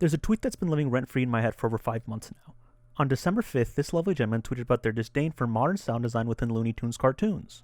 There's a tweet that's been living rent-free in my head for over 5 months now. On December 5th, this lovely gentleman tweeted about their disdain for modern sound design within Looney Tunes cartoons.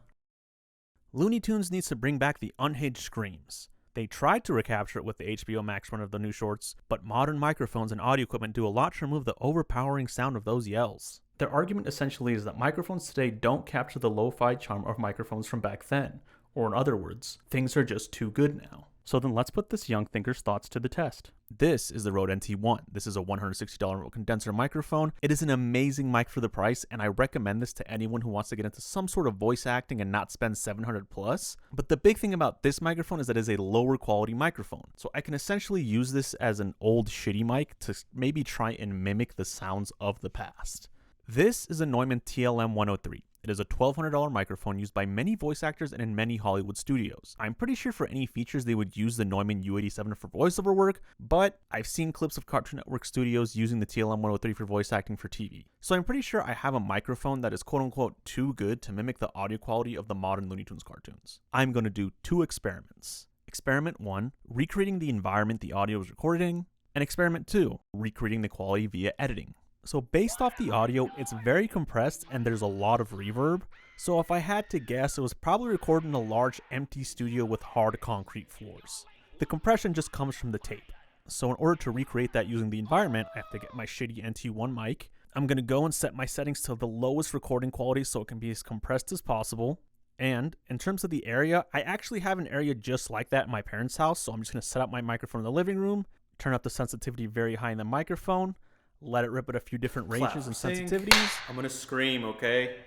Looney Tunes needs to bring back the unhinged screams. They tried to recapture it with the HBO Max run of the new shorts, but modern microphones and audio equipment do a lot to remove the overpowering sound of those yells. Their argument essentially is that microphones today don't capture the lo-fi charm of microphones from back then, or in other words, things are just too good now. So then let's put this young thinker's thoughts to the test. This is the Rode NT1. This is a $160 remote condenser microphone. It is an amazing mic for the price, and I recommend this to anyone who wants to get into some sort of voice acting and not spend $700 plus. But the big thing about this microphone is that it is a lower quality microphone. So I can essentially use this as an old shitty mic to maybe try and mimic the sounds of the past. This is a Neumann TLM 103. It is a $1,200 microphone used by many voice actors and in many Hollywood studios. I'm pretty sure for any features they would use the Neumann U87 for voiceover work, but I've seen clips of Cartoon Network studios using the TLM 103 for voice acting for TV. So I'm pretty sure I have a microphone that is quote-unquote too good to mimic the audio quality of the modern Looney Tunes cartoons. I'm going to do 2 experiments. Experiment 1, recreating the environment the audio is recorded in, and Experiment 2, recreating the quality via editing. So based off the audio, it's very compressed and there's a lot of reverb. So if I had to guess, it was probably recorded in a large empty studio with hard concrete floors. The compression just comes from the tape. So in order to recreate that using the environment, I have to get my shitty NT1 mic. I'm going to go and set my settings to the lowest recording quality so it can be as compressed as possible. And in terms of the area, I actually have an area just like that in my parents' house. So I'm just going to set up my microphone in the living room, turn up the sensitivity very high in the microphone, let it rip at a few different ranges and sensitivities. I'm gonna scream, okay?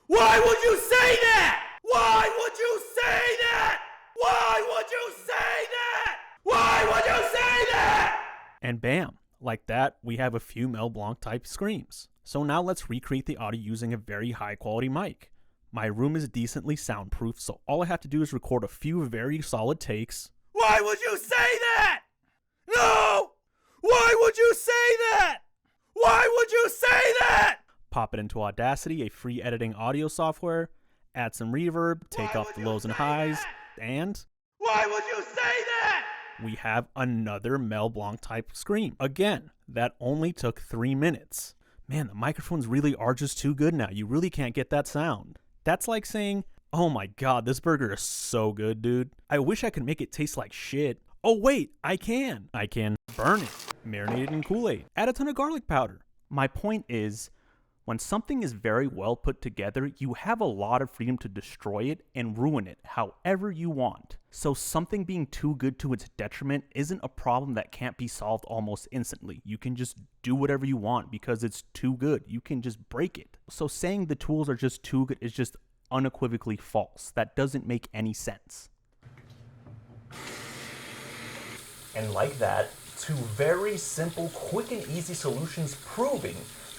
Why would you say that? Why would you say that? Why would you say that? Why would you say that? And bam, like that, we have a few Mel Blanc type screams. So now let's recreate the audio using a very high quality mic. My room is decently soundproof, so all I have to do is record a few very solid takes. Why would you say that? No! Why would you say that? Why would you say that? Pop it into Audacity, a free editing audio software, add some reverb, take off the lows and highs, and why would you say that? We have another Mel Blanc type scream. Again, that only took 3 minutes. Man, the microphones really are just too good now. You really can't get that sound. That's like saying, oh my god, this burger is so good, dude. I wish I could make it taste like shit. Oh wait, I can. I can burn it, marinate it in Kool-Aid, add a ton of garlic powder. My point is, when something is very well put together, you have a lot of freedom to destroy it and ruin it however you want. So something being too good to its detriment isn't a problem that can't be solved almost instantly. You can just do whatever you want because it's too good. You can just break it. So saying the tools are just too good is just unequivocally false. That doesn't make any sense. And like that, 2 very simple, quick and easy solutions proving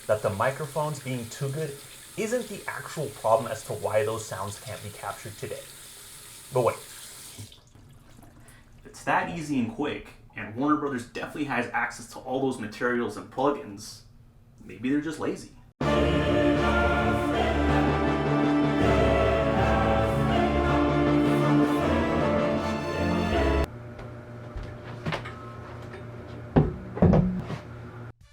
that the microphones being too good isn't the actual problem as to why those sounds can't be captured today. But wait. It's that easy and quick, and Warner Brothers definitely has access to all those materials and plugins. Maybe they're just lazy.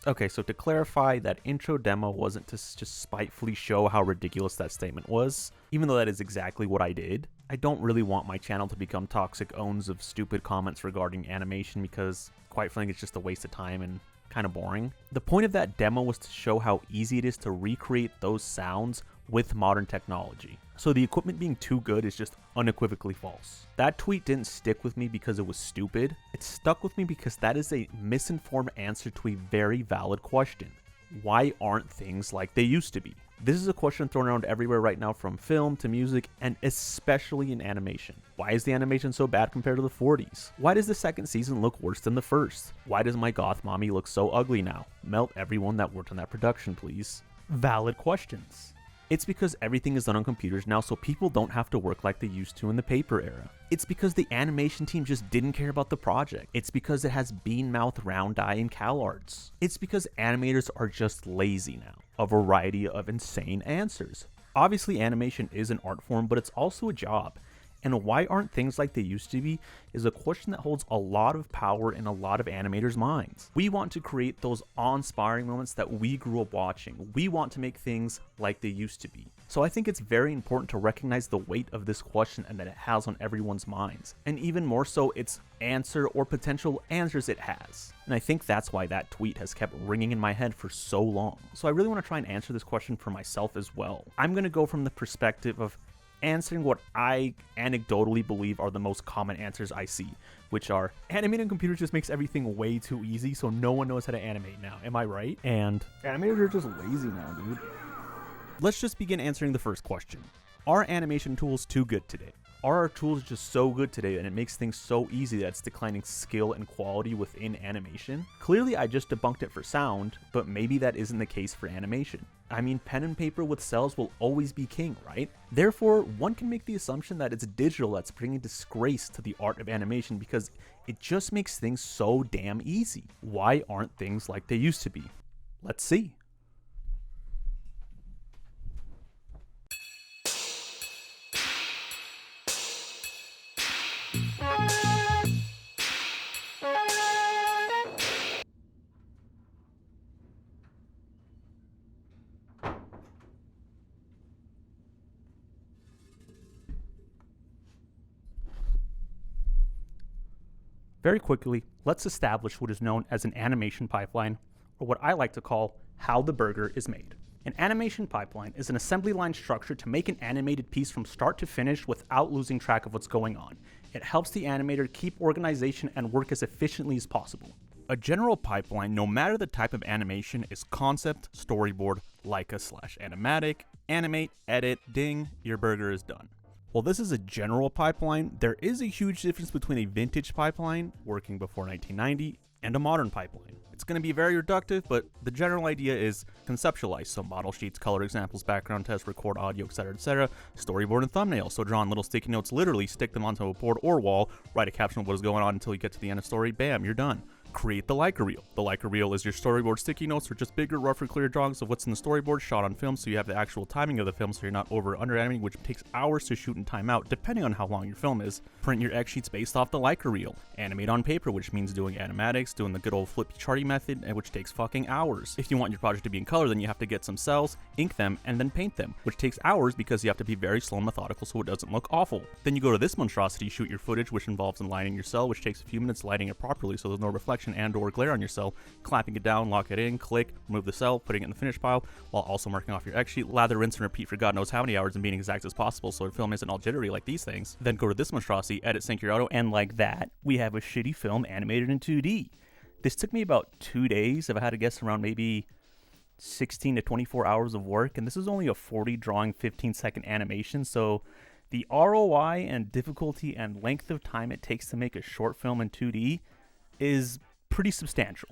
Okay, so to clarify, that intro demo wasn't to just spitefully show how ridiculous that statement was, even though that is exactly what I did. I don't really want my channel to become toxic owns of stupid comments regarding animation because, quite frankly, it's just a waste of time and kind of boring. The point of that demo was to show how easy it is to recreate those sounds with modern technology. So the equipment being too good is just unequivocally false. That tweet didn't stick with me because it was stupid. It stuck with me because that is a misinformed answer to a very valid question. Why aren't things like they used to be? This is a question thrown around everywhere right now, from film to music, and especially in animation. Why is the animation so bad compared to the 40s? Why does the second season look worse than the first? Why does my goth mommy look so ugly now? Melt everyone that worked on that production, please. Valid questions. It's because everything is done on computers now, so people don't have to work like they used to in the paper era. It's because the animation team just didn't care about the project. It's because it has bean mouth, round eye, and CalArts. It's because animators are just lazy now. A variety of insane answers. Obviously, animation is an art form, but it's also a job. And why aren't things like they used to be is a question that holds a lot of power in a lot of animators' minds. We want to create those awe-inspiring moments that we grew up watching. We want to make things like they used to be. So I think it's very important to recognize the weight of this question and that it has on everyone's minds. And even more so, its answer or potential answers it has. And I think that's why that tweet has kept ringing in my head for so long. So I really want to try and answer this question for myself as well. I'm going to go from the perspective of answering what I anecdotally believe are the most common answers I see, which are animating computers just makes everything way too easy, so no one knows how to animate now. Am I right? And animators are just lazy now, dude. Let's just begin answering the first question. Are animation tools too good today? Are our tools just so good today and it makes things so easy that it's declining skill and quality within animation? Clearly I just debunked it for sound, but maybe that isn't the case for animation. I mean, pen and paper with cells will always be king, right? Therefore, one can make the assumption that it's digital that's bringing disgrace to the art of animation because it just makes things so damn easy. Why aren't things like they used to be? Let's see. Very quickly, let's establish what is known as an animation pipeline, or what I like to call how the burger is made. An animation pipeline is an assembly line structure to make an animated piece from start to finish without losing track of what's going on. It helps the animator keep organization and work as efficiently as possible. A general pipeline, no matter the type of animation, is concept, storyboard, Leica/animatic, animate, edit, ding, your burger is done. While this is a general pipeline, there is a huge difference between a vintage pipeline, working before 1990, and a modern pipeline. It's going to be very reductive, but the general idea is conceptualize, so model sheets, color examples, background tests, record audio, etc., storyboard and thumbnail, so draw on little sticky notes, literally stick them onto a board or wall, write a caption of what is going on until you get to the end of story, bam, you're done. Create the Leica reel. The Leica reel is your storyboard sticky notes or just bigger, rougher, clear drawings of what's in the storyboard shot on film so you have the actual timing of the film so you're not over or under animating, which takes hours to shoot and time out depending on how long your film is. Print your X sheets based off the Leica reel. Animate on paper, which means doing animatics, doing the good old flippy charty method, which takes fucking hours. If you want your project to be in color, then you have to get some cells, ink them, and then paint them, which takes hours because you have to be very slow and methodical so it doesn't look awful. Then you go to this monstrosity, shoot your footage, which involves aligning your cell, which takes a few minutes, lighting it properly so there's no reflection and or glare on your cell, clapping it down, lock it in, click, remove the cell, putting it in the finish pile, while also marking off your X sheet, lather, rinse, and repeat for God knows how many hours and being exact as possible so your film isn't all jittery like these things. Then go to this monstrosity, edit, sync your auto, and like that, we have a shitty film animated in 2D. This took me about 2 days, if I had to guess, around maybe 16 to 24 hours of work, and this is only a 40 drawing 15-second animation, so the ROI and difficulty and length of time it takes to make a short film in 2D is pretty substantial.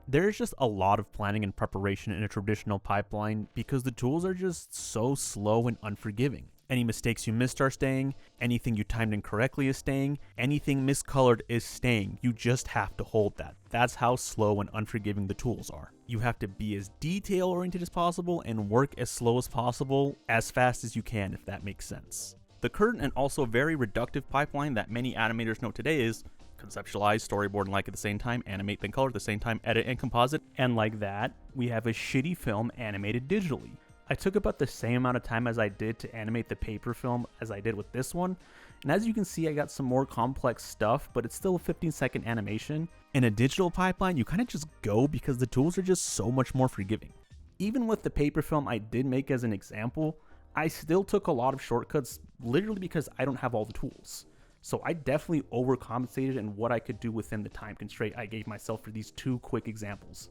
There's just a lot of planning and preparation in a traditional pipeline because the tools are just so slow and unforgiving. Any mistakes you missed are staying, anything you timed incorrectly is staying, anything miscolored is staying. You just have to hold that. That's how slow and unforgiving the tools are. You have to be as detail oriented as possible and work as slow as possible, as fast as you can, if that makes sense. The current and also very reductive pipeline that many animators know today is conceptualize, storyboard, and like at the same time, animate, then color at the same time, edit, and composite. And like that, we have a shitty film animated digitally. I took about the same amount of time as I did to animate the paper film as I did with this one. And as you can see, I got some more complex stuff, but it's still a 15-second animation. In a digital pipeline, you kind of just go because the tools are just so much more forgiving. Even with the paper film I did make as an example, I still took a lot of shortcuts literally because I don't have all the tools. So I definitely overcompensated in what I could do within the time constraint I gave myself for these two quick examples.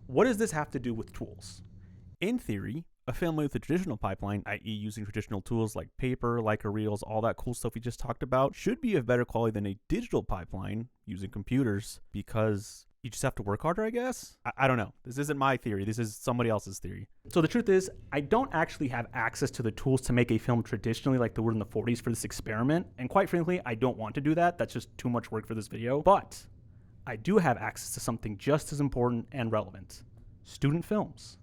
What does this have to do with tools? In theory, a film with a traditional pipeline, i.e. using traditional tools like paper, Leica reels, all that cool stuff we just talked about, should be of better quality than a digital pipeline using computers because you just have to work harder, I guess? I don't know. This isn't my theory. This is somebody else's theory. So the truth is, I don't actually have access to the tools to make a film traditionally like they were in the 40s for this experiment. And quite frankly, I don't want to do that. That's just too much work for this video. But I do have access to something just as important and relevant. Student films.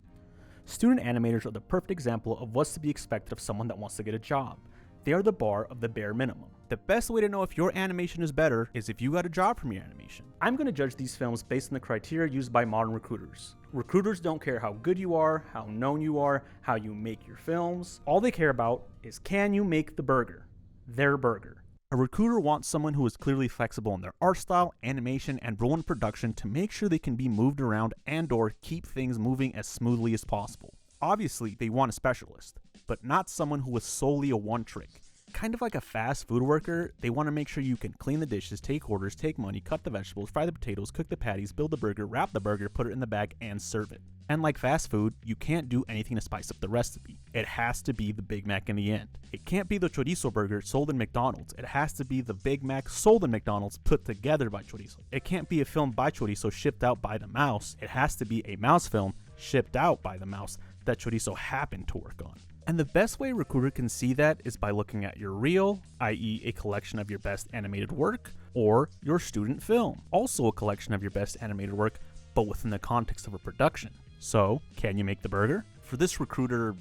Student animators are the perfect example of what's to be expected of someone that wants to get a job. They are the bar of the bare minimum. The best way to know if your animation is better is if you got a job from your animation. I'm going to judge these films based on the criteria used by modern recruiters. Recruiters don't care how good you are, how known you are, how you make your films. All they care about is, can you make the burger? Their burger. A recruiter wants someone who is clearly flexible in their art style, animation, and role in production to make sure they can be moved around and/or keep things moving as smoothly as possible. Obviously, they want a specialist, but not someone who is solely a one-trick. Kind of like a fast food worker, they want to make sure you can clean the dishes, take orders, take money, cut the vegetables, fry the potatoes, cook the patties, build the burger, wrap the burger, put it in the bag, and serve it. And like fast food, you can't do anything to spice up the recipe. It has to be the Big Mac in the end. It can't be the chorizo burger sold in McDonald's. It has to be the Big Mac sold in McDonald's put together by chorizo. It can't be a film by chorizo shipped out by the mouse. It has to be a mouse film shipped out by the mouse that chorizo happened to work on. And the best way a recruiter can see that is by looking at your reel, i.e. a collection of your best animated work, or your student film, also a collection of your best animated work, but within the context of a production. So, can you make the burger? For this recruiter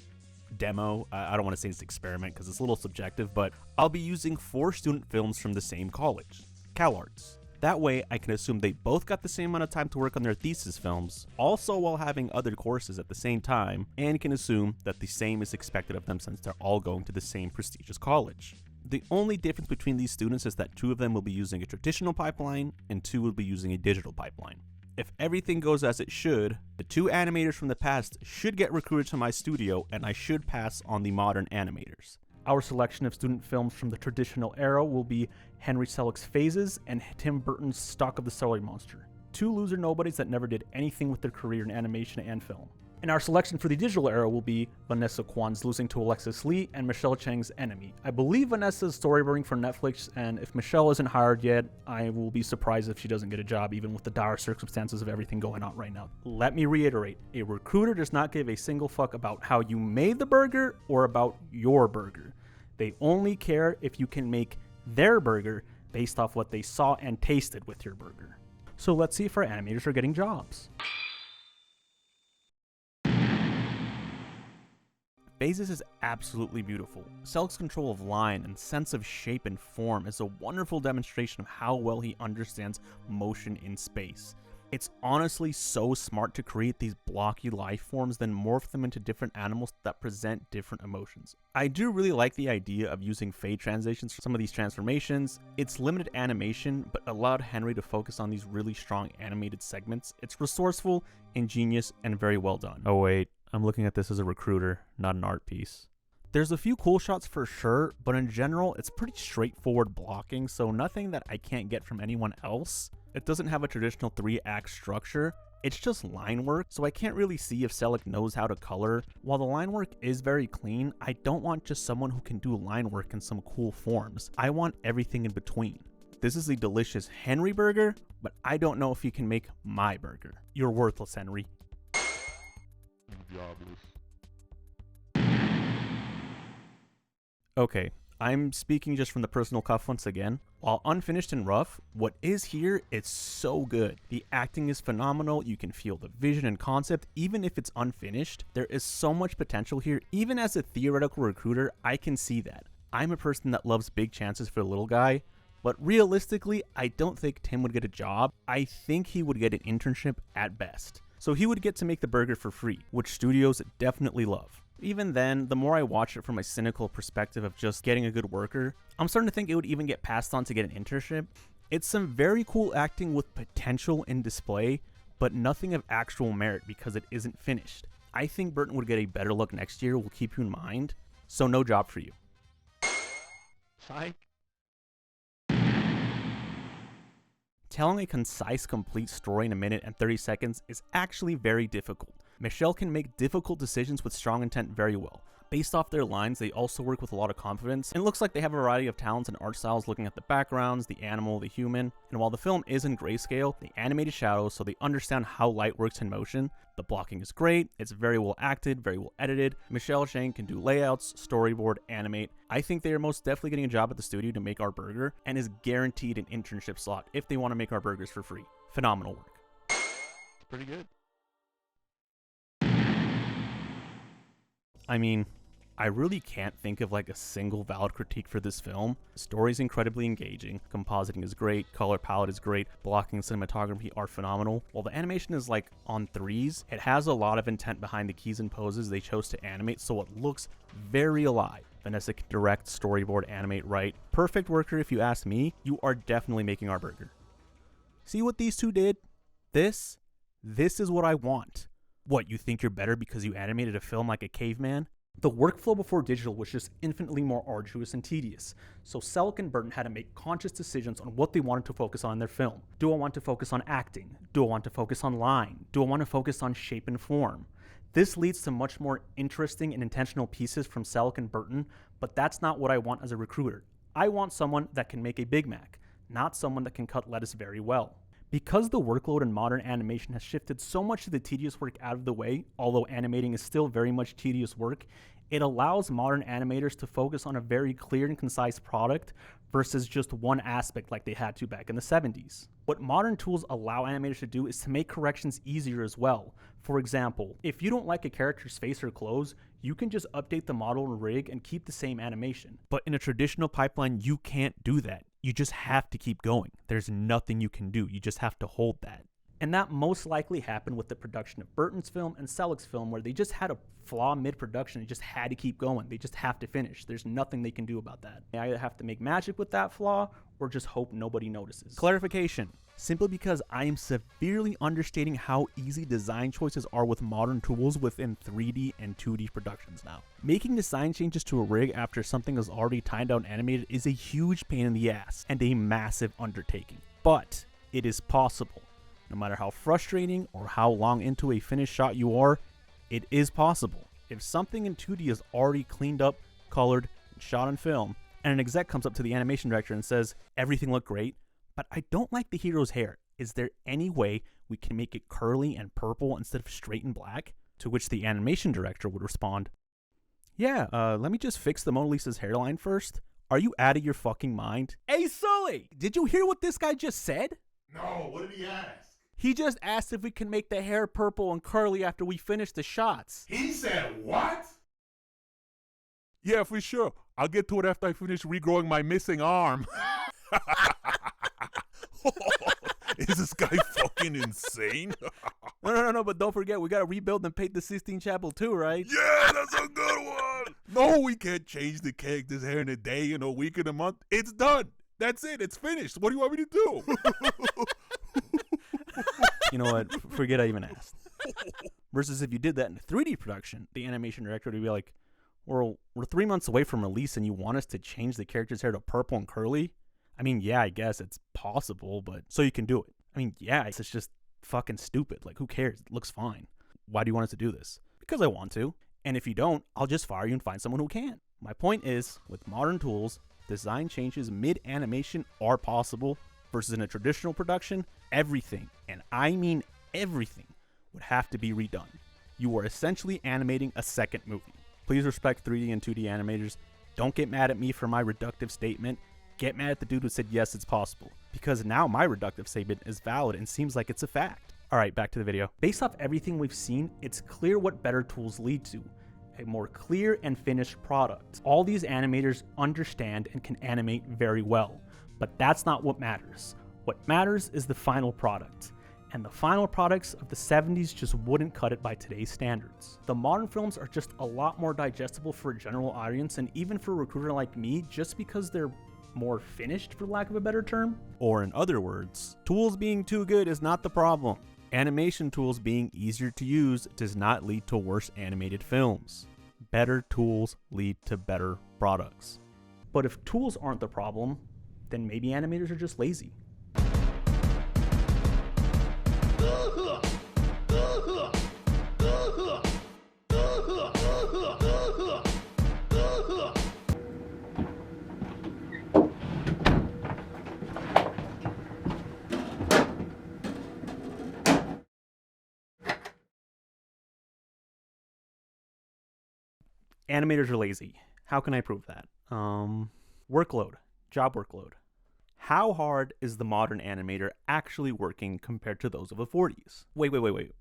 demo, I don't want to say it's experiment because it's a little subjective, but I'll be using 4 student films from the same college, CalArts. That way, I can assume they both got the same amount of time to work on their thesis films, also while having other courses at the same time, and can assume that the same is expected of them since they're all going to the same prestigious college. The only difference between these students is that 2 of them will be using a traditional pipeline, and 2 will be using a digital pipeline. If everything goes as it should, the 2 animators from the past should get recruited to my studio, and I should pass on the modern animators. Our selection of student films from the traditional era will be Henry Selick's Phases and Tim Burton's Stalk of the Celery Monster, 2 loser nobodies that never did anything with their career in animation and film. And our selection for the digital era will be Vanessa Kwan's Losing to Alexis Lee and Michelle Chang's Enemy. I believe Vanessa's storyboarding for Netflix, and if Michelle isn't hired yet, I will be surprised if she doesn't get a job, even with the dire circumstances of everything going on right now. Let me reiterate, a recruiter does not give a single fuck about how you made the burger or about your burger. They only care if you can make their burger based off what they saw and tasted with your burger. So let's see if our animators are getting jobs. Phases is absolutely beautiful. Selick's control of line and sense of shape and form is a wonderful demonstration of how well he understands motion in space. It's honestly so smart to create these blocky life forms, then morph them into different animals that present different emotions. I do really like the idea of using fade transitions for some of these transformations. It's limited animation, but allowed Henry to focus on these really strong animated segments. It's resourceful, ingenious, and very well done. Oh wait, I'm looking at this as a recruiter, not an art piece. There's a few cool shots for sure, but in general, it's pretty straightforward blocking, so nothing that I can't get from anyone else. It doesn't have a traditional 3-act structure, it's just line work, so I can't really see if Selick knows how to color. While the line work is very clean, I don't want just someone who can do line work in some cool forms. I want everything in between. This is a delicious Henry burger, but I don't know if he can make my burger. You're worthless, Henry. Okay, I'm speaking just from the personal cuff once again. While unfinished and rough, what is here is so good. The acting is phenomenal, you can feel the vision and concept even if it's unfinished. There is so much potential here. Even as a theoretical recruiter, I can see that. I'm a person that loves big chances for the little guy, but realistically, I don't think Tim would get a job. I think he would get an internship at best. So he would get to make the burger for free, which studios definitely love. Even then, the more I watch it from a cynical perspective of just getting a good worker, I'm starting to think it would even get passed on to get an internship. It's some very cool acting with potential in display, but nothing of actual merit because it isn't finished. I think Burton would get a better look next year, we'll keep you in mind, so no job for you. Psych. Telling a concise, complete story in 1 minute and 30 seconds is actually very difficult. Michelle can make difficult decisions with strong intent very well. Based off their lines, they also work with a lot of confidence, and it looks like they have a variety of talents and art styles looking at the backgrounds, the animal, the human, and while the film is in grayscale, they animated shadows so they understand how light works in motion. The blocking is great, it's very well acted, very well edited. Michelle Chang can do layouts, storyboard, animate. I think they are most definitely getting a job at the studio to make our burger, and is guaranteed an internship slot if they want to make our burgers for free. Phenomenal work. It's pretty good. I mean, I really can't think of like a single valid critique for this film. The story's incredibly engaging, compositing is great, color palette is great, blocking and cinematography are phenomenal. While the animation is like on threes, it has a lot of intent behind the keys and poses they chose to animate, so it looks very alive. Vanessa can direct, storyboard, animate, write. Perfect worker if you ask me. You are definitely making our burger. See what these two did? This is what I want. What, you think you're better because you animated a film like a caveman? The workflow before digital was just infinitely more arduous and tedious, so Selleck and Burton had to make conscious decisions on what they wanted to focus on in their film. Do I want to focus on acting? Do I want to focus on line? Do I want to focus on shape and form? This leads to much more interesting and intentional pieces from Selleck and Burton, but that's not what I want as a recruiter. I want someone that can make a Big Mac, not someone that can cut lettuce very well. Because the workload in modern animation has shifted so much of the tedious work out of the way, although animating is still very much tedious work, it allows modern animators to focus on a very clear and concise product versus just one aspect like they had to back in the 70s. What modern tools allow animators to do is to make corrections easier as well. For example, if you don't like a character's face or clothes, you can just update the model and rig and keep the same animation. But in a traditional pipeline, you can't do that. You just have to keep going. There's nothing you can do. You just have to hold that. And that most likely happened with the production of Burton's film and Selleck's film, where they just had a flaw mid-production. They just had to keep going. They just have to finish. There's nothing they can do about that. They either have to make magic with that flaw or just hope nobody notices. Clarification. Simply because I am severely understating how easy design choices are with modern tools within 3D and 2D productions now. Making design changes to a rig after something is already timed out and animated is a huge pain in the ass and a massive undertaking. But it is possible. No matter how frustrating or how long into a finished shot you are, it is possible. If something in 2D is already cleaned up, colored, and shot on film, and an exec comes up to the animation director and says, everything looked great, but I don't like the hero's hair. Is there any way we can make it curly and purple instead of straight and black? To which the animation director would respond, yeah, let me just fix the Mona Lisa's hairline first. Are you out of your fucking mind? Hey Sully, did you hear what this guy just said? No, what did he ask? He just asked if we can make the hair purple and curly after we finish the shots. He said what? Yeah, for sure. I'll get to it after I finish regrowing my missing arm. Is this guy fucking insane? No, but don't forget, we gotta rebuild and paint the Sistine Chapel too, right? Yeah, that's a good one. No, we can't change the character's hair in a day, in a week, in a month. It's done. That's it. It's finished. What do you want me to do? You know what? Forget I even asked. Versus if you did that in a 3D production, the animation director would be like, well, we're 3 months away from release and you want us to change the character's hair to purple and curly? I mean, yeah, I guess it's possible, but so you can do it. I mean, yeah, it's just fucking stupid. Like, who cares? It looks fine. Why do you want us to do this? Because I want to. And if you don't, I'll just fire you and find someone who can. My point is, with modern tools, design changes mid-animation are possible, versus in a traditional production, everything, and I mean everything, would have to be redone. You are essentially animating a second movie. Please respect 3D and 2D animators. Don't get mad at me for my reductive statement. Get mad at the dude who said yes, it's possible. Because now my reductive statement is valid and seems like it's a fact. Alright, back to the video. Based off everything we've seen, it's clear what better tools lead to. A more clear and finished product. All these animators understand and can animate very well. But that's not what matters. What matters is the final product. And the final products of the 70s just wouldn't cut it by today's standards. The modern films are just a lot more digestible for a general audience and even for a recruiter like me just because they're more finished, for lack of a better term. Or in other words, tools being too good is not the problem. Animation tools being easier to use does not lead to worse animated films. Better tools lead to better products. But if tools aren't the problem, then maybe animators are just lazy. Animators are lazy. How can I prove that? Workload. Job workload. How hard is the modern animator actually working compared to those of the 40s? Wait.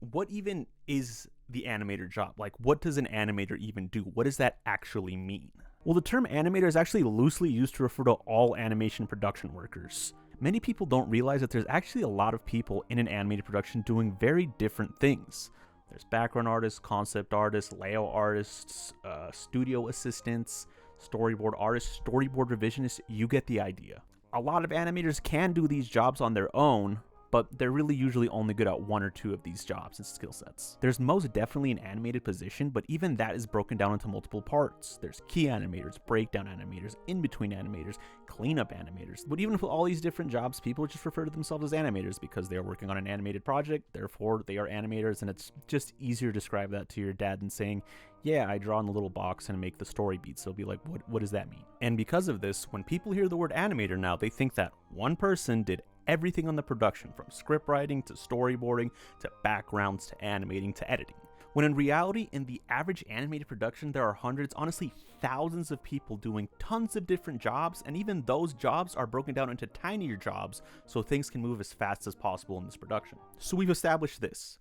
What even is the animator job? Like, what does an animator even do? What does that actually mean? Well, the term animator is actually loosely used to refer to all animation production workers. Many people don't realize that there's actually a lot of people in an animated production doing very different things. There's background artists, concept artists, layout artists, studio assistants, storyboard artists, storyboard revisionists. You get the idea. A lot of animators can do these jobs on their own, but they're really usually only good at one or two of these jobs and skill sets. There's most definitely an animated position, but even that is broken down into multiple parts. There's key animators, breakdown animators, in-between animators, cleanup animators. But even with all these different jobs, people just refer to themselves as animators because they're working on an animated project, therefore they are animators, and it's just easier to describe that to your dad than saying, yeah, I draw in the little box and make the story beats. So it'll be like, what does that mean? And because of this, when people hear the word animator now, they think that one person did everything on the production, from script writing to storyboarding to backgrounds to animating to editing. When in reality, in the average animated production, there are hundreds, honestly thousands of people doing tons of different jobs, and even those jobs are broken down into tinier jobs so things can move as fast as possible in this production. So we've established this.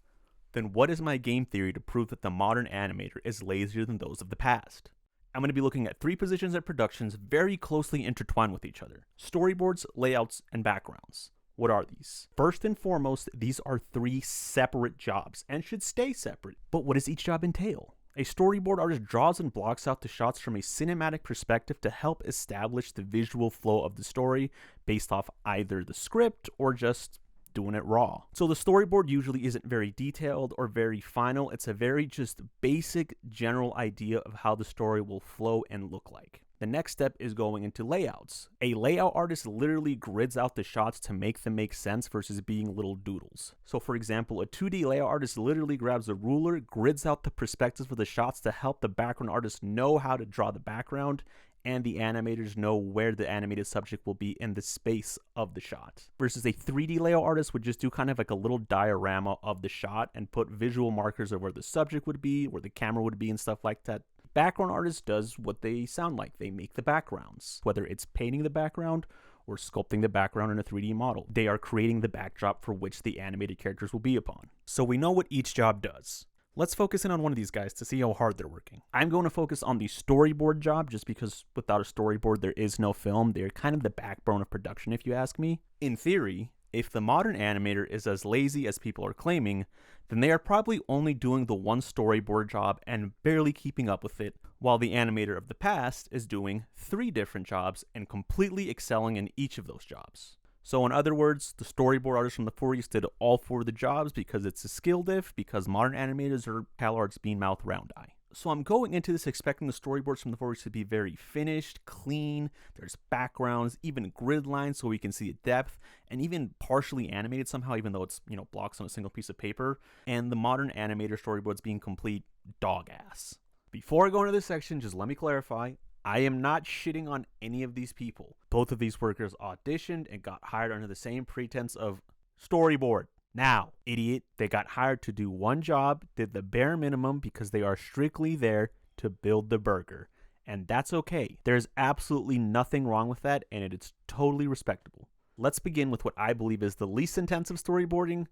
Then what is my game theory to prove that the modern animator is lazier than those of the past? I'm going to be looking at three positions at productions very closely intertwined with each other: storyboards, layouts, and backgrounds. What are these? First and foremost, these are three separate jobs and should stay separate. But what does each job entail? A storyboard artist draws and blocks out the shots from a cinematic perspective to help establish the visual flow of the story based off either the script or just doing it raw. So the storyboard usually isn't very detailed or very final. It's a very just basic general idea of how the story will flow and look like. The next step is going into layouts. A layout artist literally grids out the shots to make them make sense versus being little doodles. So for example, a 2D layout artist literally grabs a ruler, grids out the perspectives for the shots to help the background artist know how to draw the background, and the animators know where the animated subject will be in the space of the shot. Versus a 3D layout artist would just do kind of like a little diorama of the shot and put visual markers of where the subject would be, where the camera would be, and stuff like that. Background artist does what they sound like. They make the backgrounds, whether it's painting the background or sculpting the background in a 3D model. They are creating the backdrop for which the animated characters will be upon. So we know what each job does. Let's focus in on one of these guys to see how hard they're working. I'm going to focus on the storyboard job just because without a storyboard there is no film. They're kind of the backbone of production if you ask me. In theory, if the modern animator is as lazy as people are claiming, then they are probably only doing the one storyboard job and barely keeping up with it, while the animator of the past is doing 3 different jobs and completely excelling in each of those jobs. So in other words, the storyboard artists from the 40s did all 4 of the jobs because it's a skill diff, because modern animators are CalArts bean mouth round eye. So I'm going into this expecting the storyboards from the 40s to be very finished, clean, there's backgrounds, even grid lines so we can see depth, and even partially animated somehow, even though it's, blocks on a single piece of paper, and the modern animator storyboards being complete dog ass. Before I go into this section, just let me clarify, I am not shitting on any of these people. Both of these workers auditioned and got hired under the same pretense of storyboard. Now, idiot, they got hired to do one job, did the bare minimum because they are strictly there to build the burger. And that's okay. There's absolutely nothing wrong with that, and it's totally respectable. Let's begin with what I believe is the least intensive storyboarding,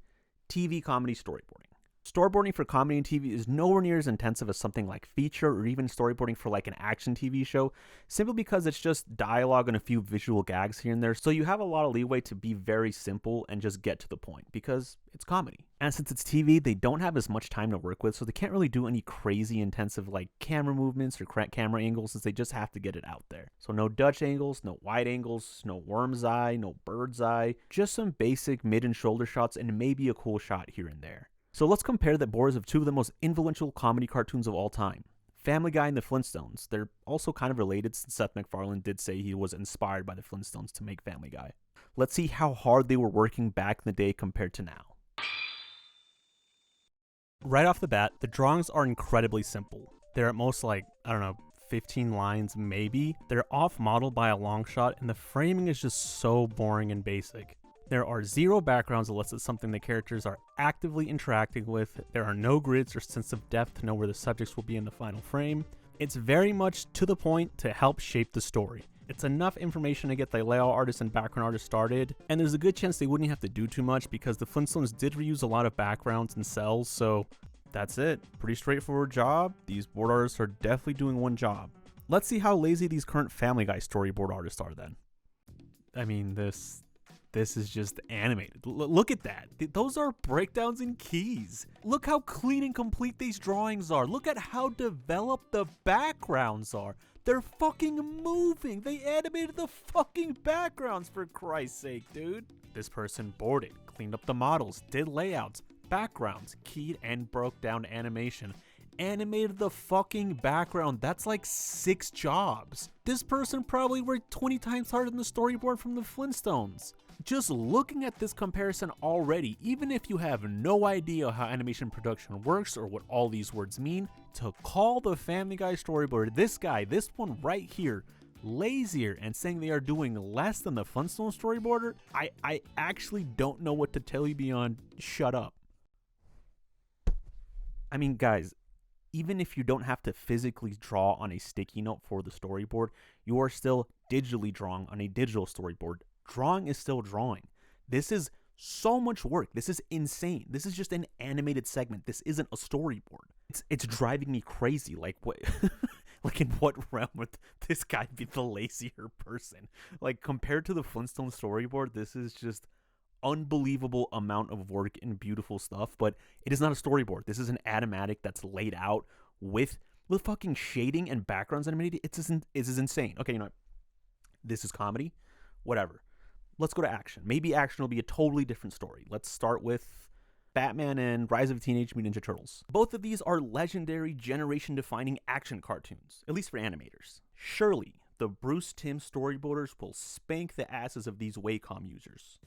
TV comedy storyboarding. Storyboarding for comedy and TV is nowhere near as intensive as something like feature or even storyboarding for like an action TV show, simply because it's just dialogue and a few visual gags here and there, so you have a lot of leeway to be very simple and just get to the point, because it's comedy. And since it's TV, they don't have as much time to work with, so they can't really do any crazy intensive like camera movements or camera angles, since they just have to get it out there. So no Dutch angles, no wide angles, no worm's eye, no bird's eye, just some basic mid and shoulder shots and maybe a cool shot here and there. So let's compare the boards of 2 of the most influential comedy cartoons of all time, Family Guy and the Flintstones. They're also kind of related since Seth MacFarlane did say he was inspired by the Flintstones to make Family Guy. Let's see how hard they were working back in the day compared to now. Right off the bat, the drawings are incredibly simple. They're at most 15 lines maybe. They're off-modeled by a long shot, and the framing is just so boring and basic. There are 0 backgrounds unless it's something the characters are actively interacting with. There are no grids or sense of depth to know where the subjects will be in the final frame. It's very much to the point to help shape the story. It's enough information to get the layout artist and background artist started, and there's a good chance they wouldn't have to do too much because the Flintstones did reuse a lot of backgrounds and cells, so That's it. Pretty straightforward job. These board artists are definitely doing one job. Let's see how lazy these current Family Guy storyboard artists are then. I mean, this is just animated. Look at that. Those are breakdowns and keys. Look how clean and complete these drawings are. Look at how developed the backgrounds are. They're fucking moving. They animated the fucking backgrounds, for Christ's sake, dude. This person boarded, cleaned up the models, did layouts, backgrounds, keyed and broke down animation, animated the fucking background. That's like 6 jobs. This person probably worked 20 times harder than the storyboard from the Flintstones. Just looking at this comparison already, even if you have no idea how animation production works or what all these words mean, to call the Family Guy storyboard, this one right here, lazier and saying they are doing less than the Flintstone storyboarder, I actually don't know what to tell you beyond shut up. I mean, guys, even if you don't have to physically draw on a sticky note for the storyboard, you are still digitally drawing on a digital storyboard. Drawing is still drawing. This is so much work. This is insane. This is just an animated segment. This isn't a storyboard. It's driving me crazy. Like what? Like in what realm would this guy be the lazier person? Like compared to the Flintstone storyboard, this is just unbelievable amount of work and beautiful stuff. But it is not a storyboard. This is an animatic that's laid out with fucking shading and backgrounds animated. It is insane. Okay, you know what? This is comedy. Whatever. Let's go to action. Maybe action will be a totally different story. Let's start with Batman and Rise of Teenage Mutant Ninja Turtles. Both of these are legendary, generation-defining action cartoons, at least for animators. Surely, the Bruce Timm storyboarders will spank the asses of these Wacom users.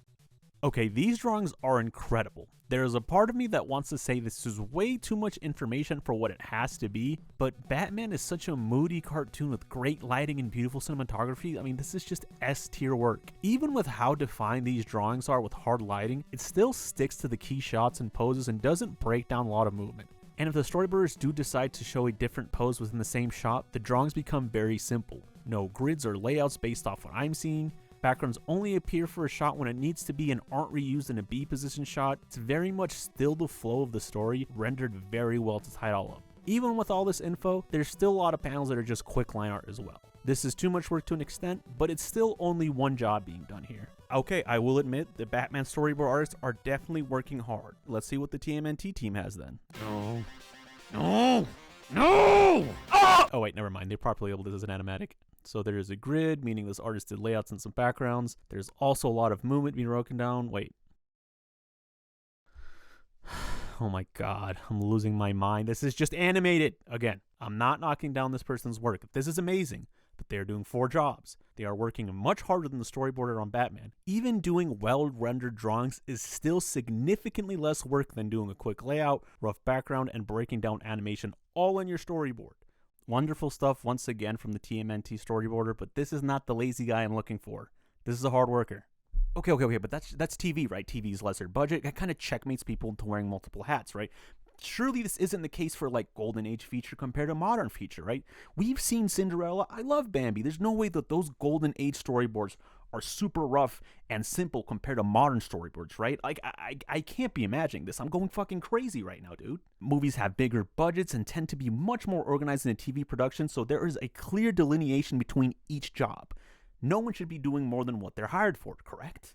Okay, these drawings are incredible. There is a part of me that wants to say this is way too much information for what it has to be, but Batman is such a moody cartoon with great lighting and beautiful cinematography. I mean, this is just S-tier work. Even with how defined these drawings are with hard lighting, it still sticks to the key shots and poses and doesn't break down a lot of movement. And if the storyboarders do decide to show a different pose within the same shot, the drawings become very simple. No grids or layouts based off what I'm seeing. Backgrounds only appear for a shot when it needs to be and aren't reused in a B position shot. It's very much still the flow of the story, rendered very well to tie it all up. Even with all this info, there's still a lot of panels that are just quick line art as well. This is too much work to an extent, but it's still only one job being done here. Okay, I will admit the Batman storyboard artists are definitely working hard. Let's see what the TMNT team has then. No! Oh wait, never mind. They properly labeled this as an animatic. So there's a grid, meaning this artist did layouts and some backgrounds. There's also a lot of movement being broken down. Wait. Oh my god, I'm losing my mind. This is just animated. Again, I'm not knocking down this person's work. This is amazing, but they're doing 4 jobs. They are working much harder than the storyboarder on Batman. Even doing well-rendered drawings is still significantly less work than doing a quick layout, rough background, and breaking down animation all in your storyboard. Wonderful stuff once again from the TMNT storyboarder, but this is not the lazy guy I'm looking for. This is a hard worker. Okay, but that's TV, right? TV's lesser budget. That kind of checkmates people into wearing multiple hats, right? Surely this isn't the case for like Golden Age feature compared to modern feature, right? We've seen Cinderella. I love Bambi. There's no way that those Golden Age storyboards are super rough and simple compared to modern storyboards, right? Like, I can't be imagining this. I'm going fucking crazy right now, dude. Movies have bigger budgets and tend to be much more organized in a TV production, so there is a clear delineation between each job. No one should be doing more than what they're hired for, correct?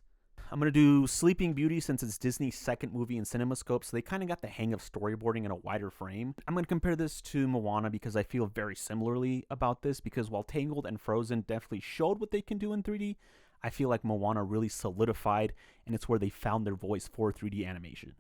I'm going to do Sleeping Beauty since it's Disney's second movie in CinemaScope, so they kind of got the hang of storyboarding in a wider frame. I'm going to compare this to Moana because I feel very similarly about this, because while Tangled and Frozen definitely showed what they can do in 3D, I feel like Moana really solidified, and it's where they found their voice for 3D animation.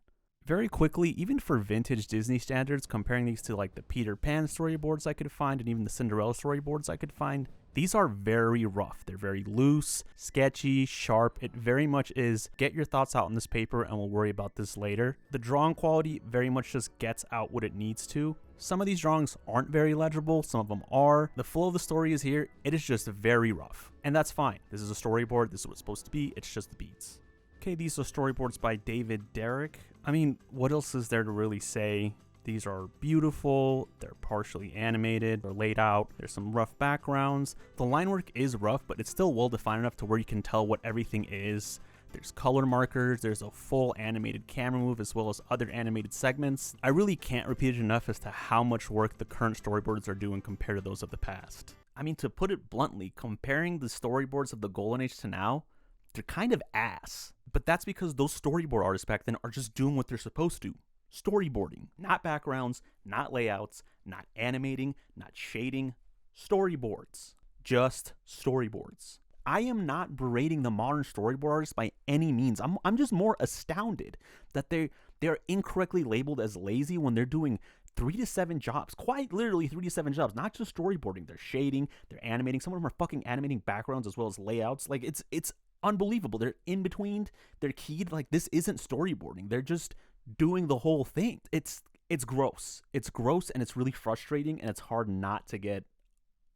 Very quickly, even for vintage Disney standards, comparing these to like the Peter Pan storyboards I could find and even the Cinderella storyboards I could find, these are very rough. They're very loose, sketchy, sharp. It very much is get your thoughts out on this paper and we'll worry about this later. The drawing quality very much just gets out what it needs to. Some of these drawings aren't very legible, some of them are. The flow of the story is here, it is just very rough. And that's fine. This is a storyboard, this is what it's supposed to be, it's just the beats. Okay, these are storyboards by David Derrick. I mean, what else is there to really say? These are beautiful, they're partially animated, they're laid out, there's some rough backgrounds. The line work is rough, but it's still well defined enough to where you can tell what everything is. There's color markers, there's a full animated camera move as well as other animated segments. I really can't repeat it enough as to how much work the current storyboards are doing compared to those of the past. I mean, to put it bluntly, comparing the storyboards of the Golden Age to now, they're kind of ass. But that's because those storyboard artists back then are just doing what they're supposed to. Storyboarding, not backgrounds, not layouts, not animating, not shading, storyboards. Just storyboards. I am not berating the modern storyboard artists by any means. I'm just more astounded that they're incorrectly labeled as lazy when they're doing 3 to 7 jobs, quite literally 3 to 7 jobs, not just storyboarding. They're shading, they're animating. Some of them are fucking animating backgrounds as well as layouts. Like, it's unbelievable. They're in between, they're keyed. Like, this isn't storyboarding. They're just doing the whole thing. It's gross. It's gross, and it's really frustrating, and it's hard not to get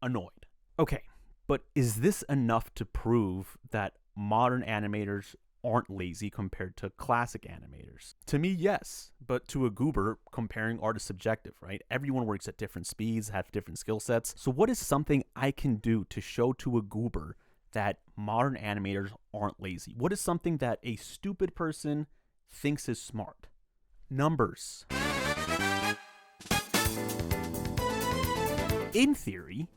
annoyed. Okay, but is this enough to prove that modern animators aren't lazy compared to classic animators? To me, yes, but to a goober, comparing art is subjective, right? Everyone works at different speeds, have different skill sets. So what is something I can do to show to a goober that modern animators aren't lazy? What is something that a stupid person thinks is smart? Numbers. In theory,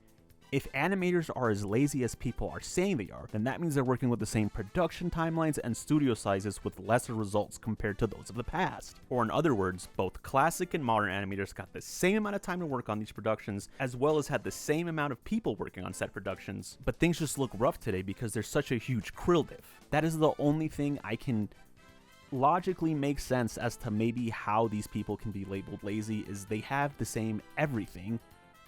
if animators are as lazy as people are saying they are, then that means they're working with the same production timelines and studio sizes with lesser results compared to those of the past. Or in other words, both classic and modern animators got the same amount of time to work on these productions, as well as had the same amount of people working on said productions, but things just look rough today because there's such a huge krill diff. That is the only thing I can logically make sense as to maybe how these people can be labeled lazy, is they have the same everything,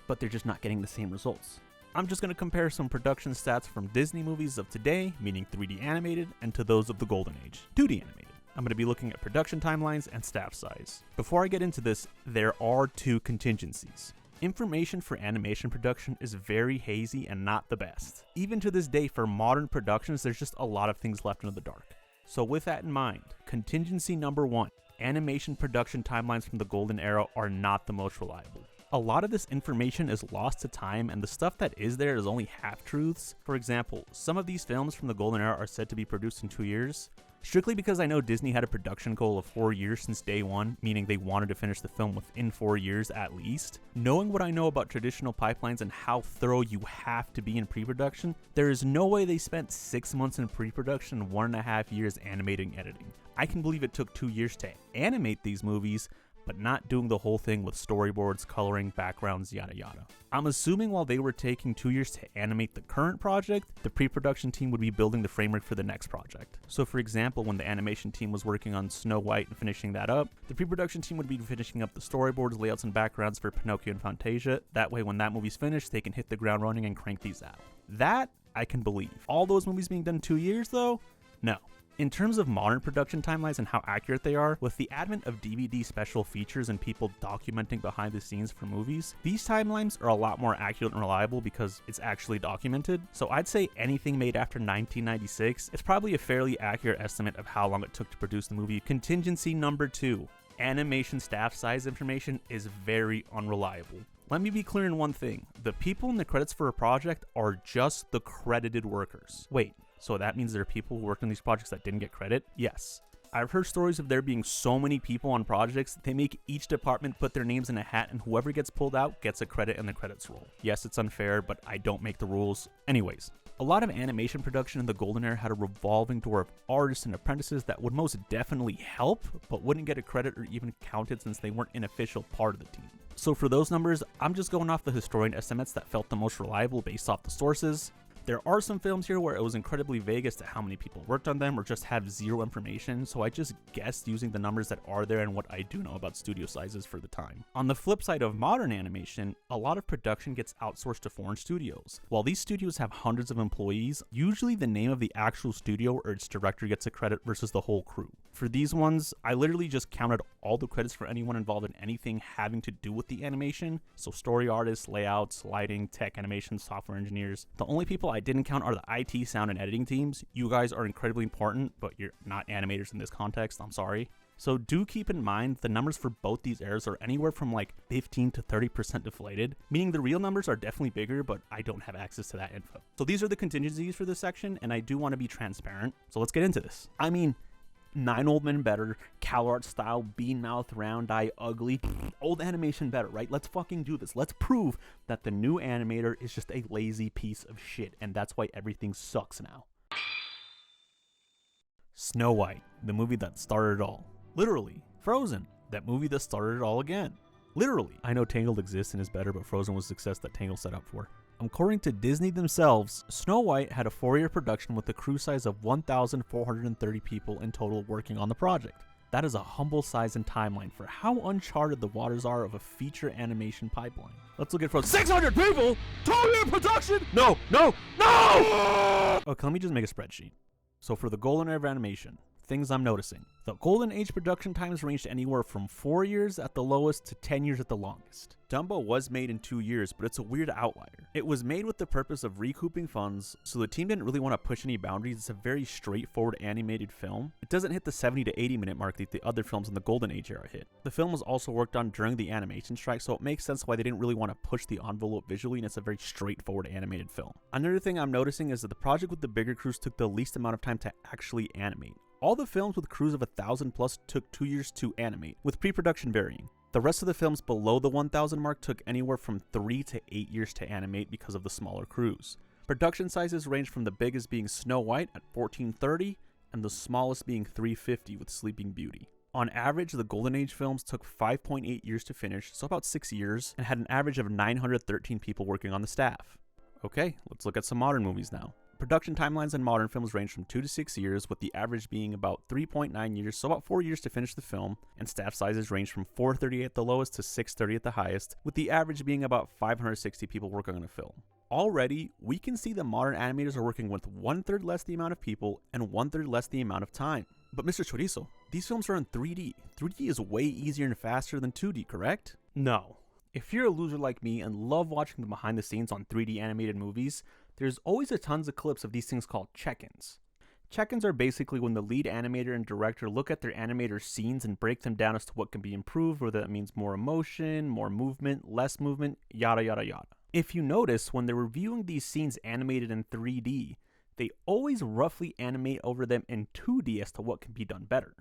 but they're just not getting the same results. I'm just going to compare some production stats from Disney movies of today, meaning 3D animated, and to those of the Golden Age, 2D animated. I'm going to be looking at production timelines and staff size. Before I get into this, there are 2 contingencies. Information for animation production is very hazy and not the best. Even to this day, for modern productions, there's just a lot of things left in the dark. So with that in mind, contingency number 1, animation production timelines from the Golden Era are not the most reliable. A lot of this information is lost to time, and the stuff that is there is only half-truths. For example, some of these films from the Golden Era are said to be produced in 2 years, strictly because I know Disney had a production goal of 4 years since day one, meaning they wanted to finish the film within 4 years at least. Knowing what I know about traditional pipelines and how thorough you have to be in pre-production, there is no way they spent 6 months in pre-production and 1.5 years animating and editing. I can believe it took 2 years to animate these movies, but not doing the whole thing with storyboards, coloring, backgrounds, yada yada. I'm assuming while they were taking 2 years to animate the current project, the pre-production team would be building the framework for the next project. So for example, when the animation team was working on Snow White and finishing that up, the pre-production team would be finishing up the storyboards, layouts, and backgrounds for Pinocchio and Fantasia. That way when that movie's finished, they can hit the ground running and crank these out. That I can believe. All those movies being done in 2 years though? No. In terms of modern production timelines and how accurate they are, with the advent of DVD special features and people documenting behind the scenes for movies, these timelines are a lot more accurate and reliable because it's actually documented. So I'd say anything made after 1996, it's probably a fairly accurate estimate of how long it took to produce the movie. Contingency number 2, animation staff size information is very unreliable. Let me be clear in one thing, the people in the credits for a project are just the credited workers. Wait. So that means there are people who worked on these projects that didn't get credit? Yes. I've heard stories of there being so many people on projects, they make each department put their names in a hat and whoever gets pulled out gets a credit in the credits roll. Yes, it's unfair, but I don't make the rules. Anyways, a lot of animation production in the Golden Era had a revolving door of artists and apprentices that would most definitely help, but wouldn't get a credit or even counted since they weren't an official part of the team. So for those numbers, I'm just going off the historian estimates that felt the most reliable based off the sources. There are some films here where it was incredibly vague as to how many people worked on them or just have zero information, so I just guessed using the numbers that are there and what I do know about studio sizes for the time. On the flip side of modern animation, a lot of production gets outsourced to foreign studios. While these studios have hundreds of employees, usually the name of the actual studio or its director gets a credit versus the whole crew. For these ones, I literally just counted all the credits for anyone involved in anything having to do with the animation, so story artists, layouts, lighting, tech animation, software engineers. The only people I didn't count are the IT, sound, and editing teams. You guys are incredibly important, but you're not animators in this context, I'm sorry. So do keep in mind the numbers for both these eras are anywhere from like 15 to 30% deflated, meaning the real numbers are definitely bigger, but I don't have access to that info. So these are the contingencies for this section, and I do want to be transparent. So let's get into this. I mean, 9 old men better, CalArt style, bean mouth, round eye, ugly, old animation better, right? Let's fucking do this. Let's prove that the new animator is just a lazy piece of shit, and that's why everything sucks now. Snow White, the movie that started it all. Literally. Frozen, that movie that started it all again. Literally. I know Tangled exists and is better, but Frozen was the success that Tangled set up for. According to Disney themselves, Snow White had a 4-year production with a crew size of 1,430 people in total working on the project. That is a humble size and timeline for how uncharted the waters are of a feature animation pipeline. Let's look at Frozen. 600 people! 2-year production! No! Okay, let me just make a spreadsheet. So for the golden era of animation, things I'm noticing. The golden age production times ranged anywhere from 4 years at the lowest to 10 years at the longest. Dumbo was made in 2 years, but it's a weird outlier. It was made with the purpose of recouping funds, so the team didn't really want to push any boundaries. It's a very straightforward animated film. It doesn't hit the 70 to 80 minute mark that the other films in the golden age era hit. The film was also worked on during the animation strike, so it makes sense why they didn't really want to push the envelope visually, and it's a very straightforward animated film. Another thing I'm noticing is that the project with the bigger crews took the least amount of time to actually animate. All the films with crews of 1,000 plus took 2 years to animate, with pre-production varying. The rest of the films below the 1,000 mark took anywhere from 3 to 8 years to animate because of the smaller crews. Production sizes range from the biggest being Snow White at 1,430 and the smallest being 350 with Sleeping Beauty. On average, the Golden Age films took 5.8 years to finish, so about 6 years, and had an average of 913 people working on the staff. Okay, let's look at some modern movies now. Production timelines in modern films range from 2 to 6 years, with the average being about 3.9 years, so about 4 years to finish the film, and staff sizes range from 430 at the lowest to 630 at the highest, with the average being about 560 people working on a film. Already, we can see the modern animators are working with 1/3 less the amount of people and 1/3 less the amount of time. But Mr. Chorizo, these films are in 3D. 3D is way easier and faster than 2D, correct? No. If you're a loser like me and love watching the behind the scenes on 3D animated movies, there's always a tons of clips of these things called check-ins. Check-ins are basically when the lead animator and director look at their animator's scenes and break them down as to what can be improved, whether that means more emotion, more movement, less movement, yada yada yada. If you notice, when they're reviewing these scenes animated in 3D, they always roughly animate over them in 2D as to what can be done better.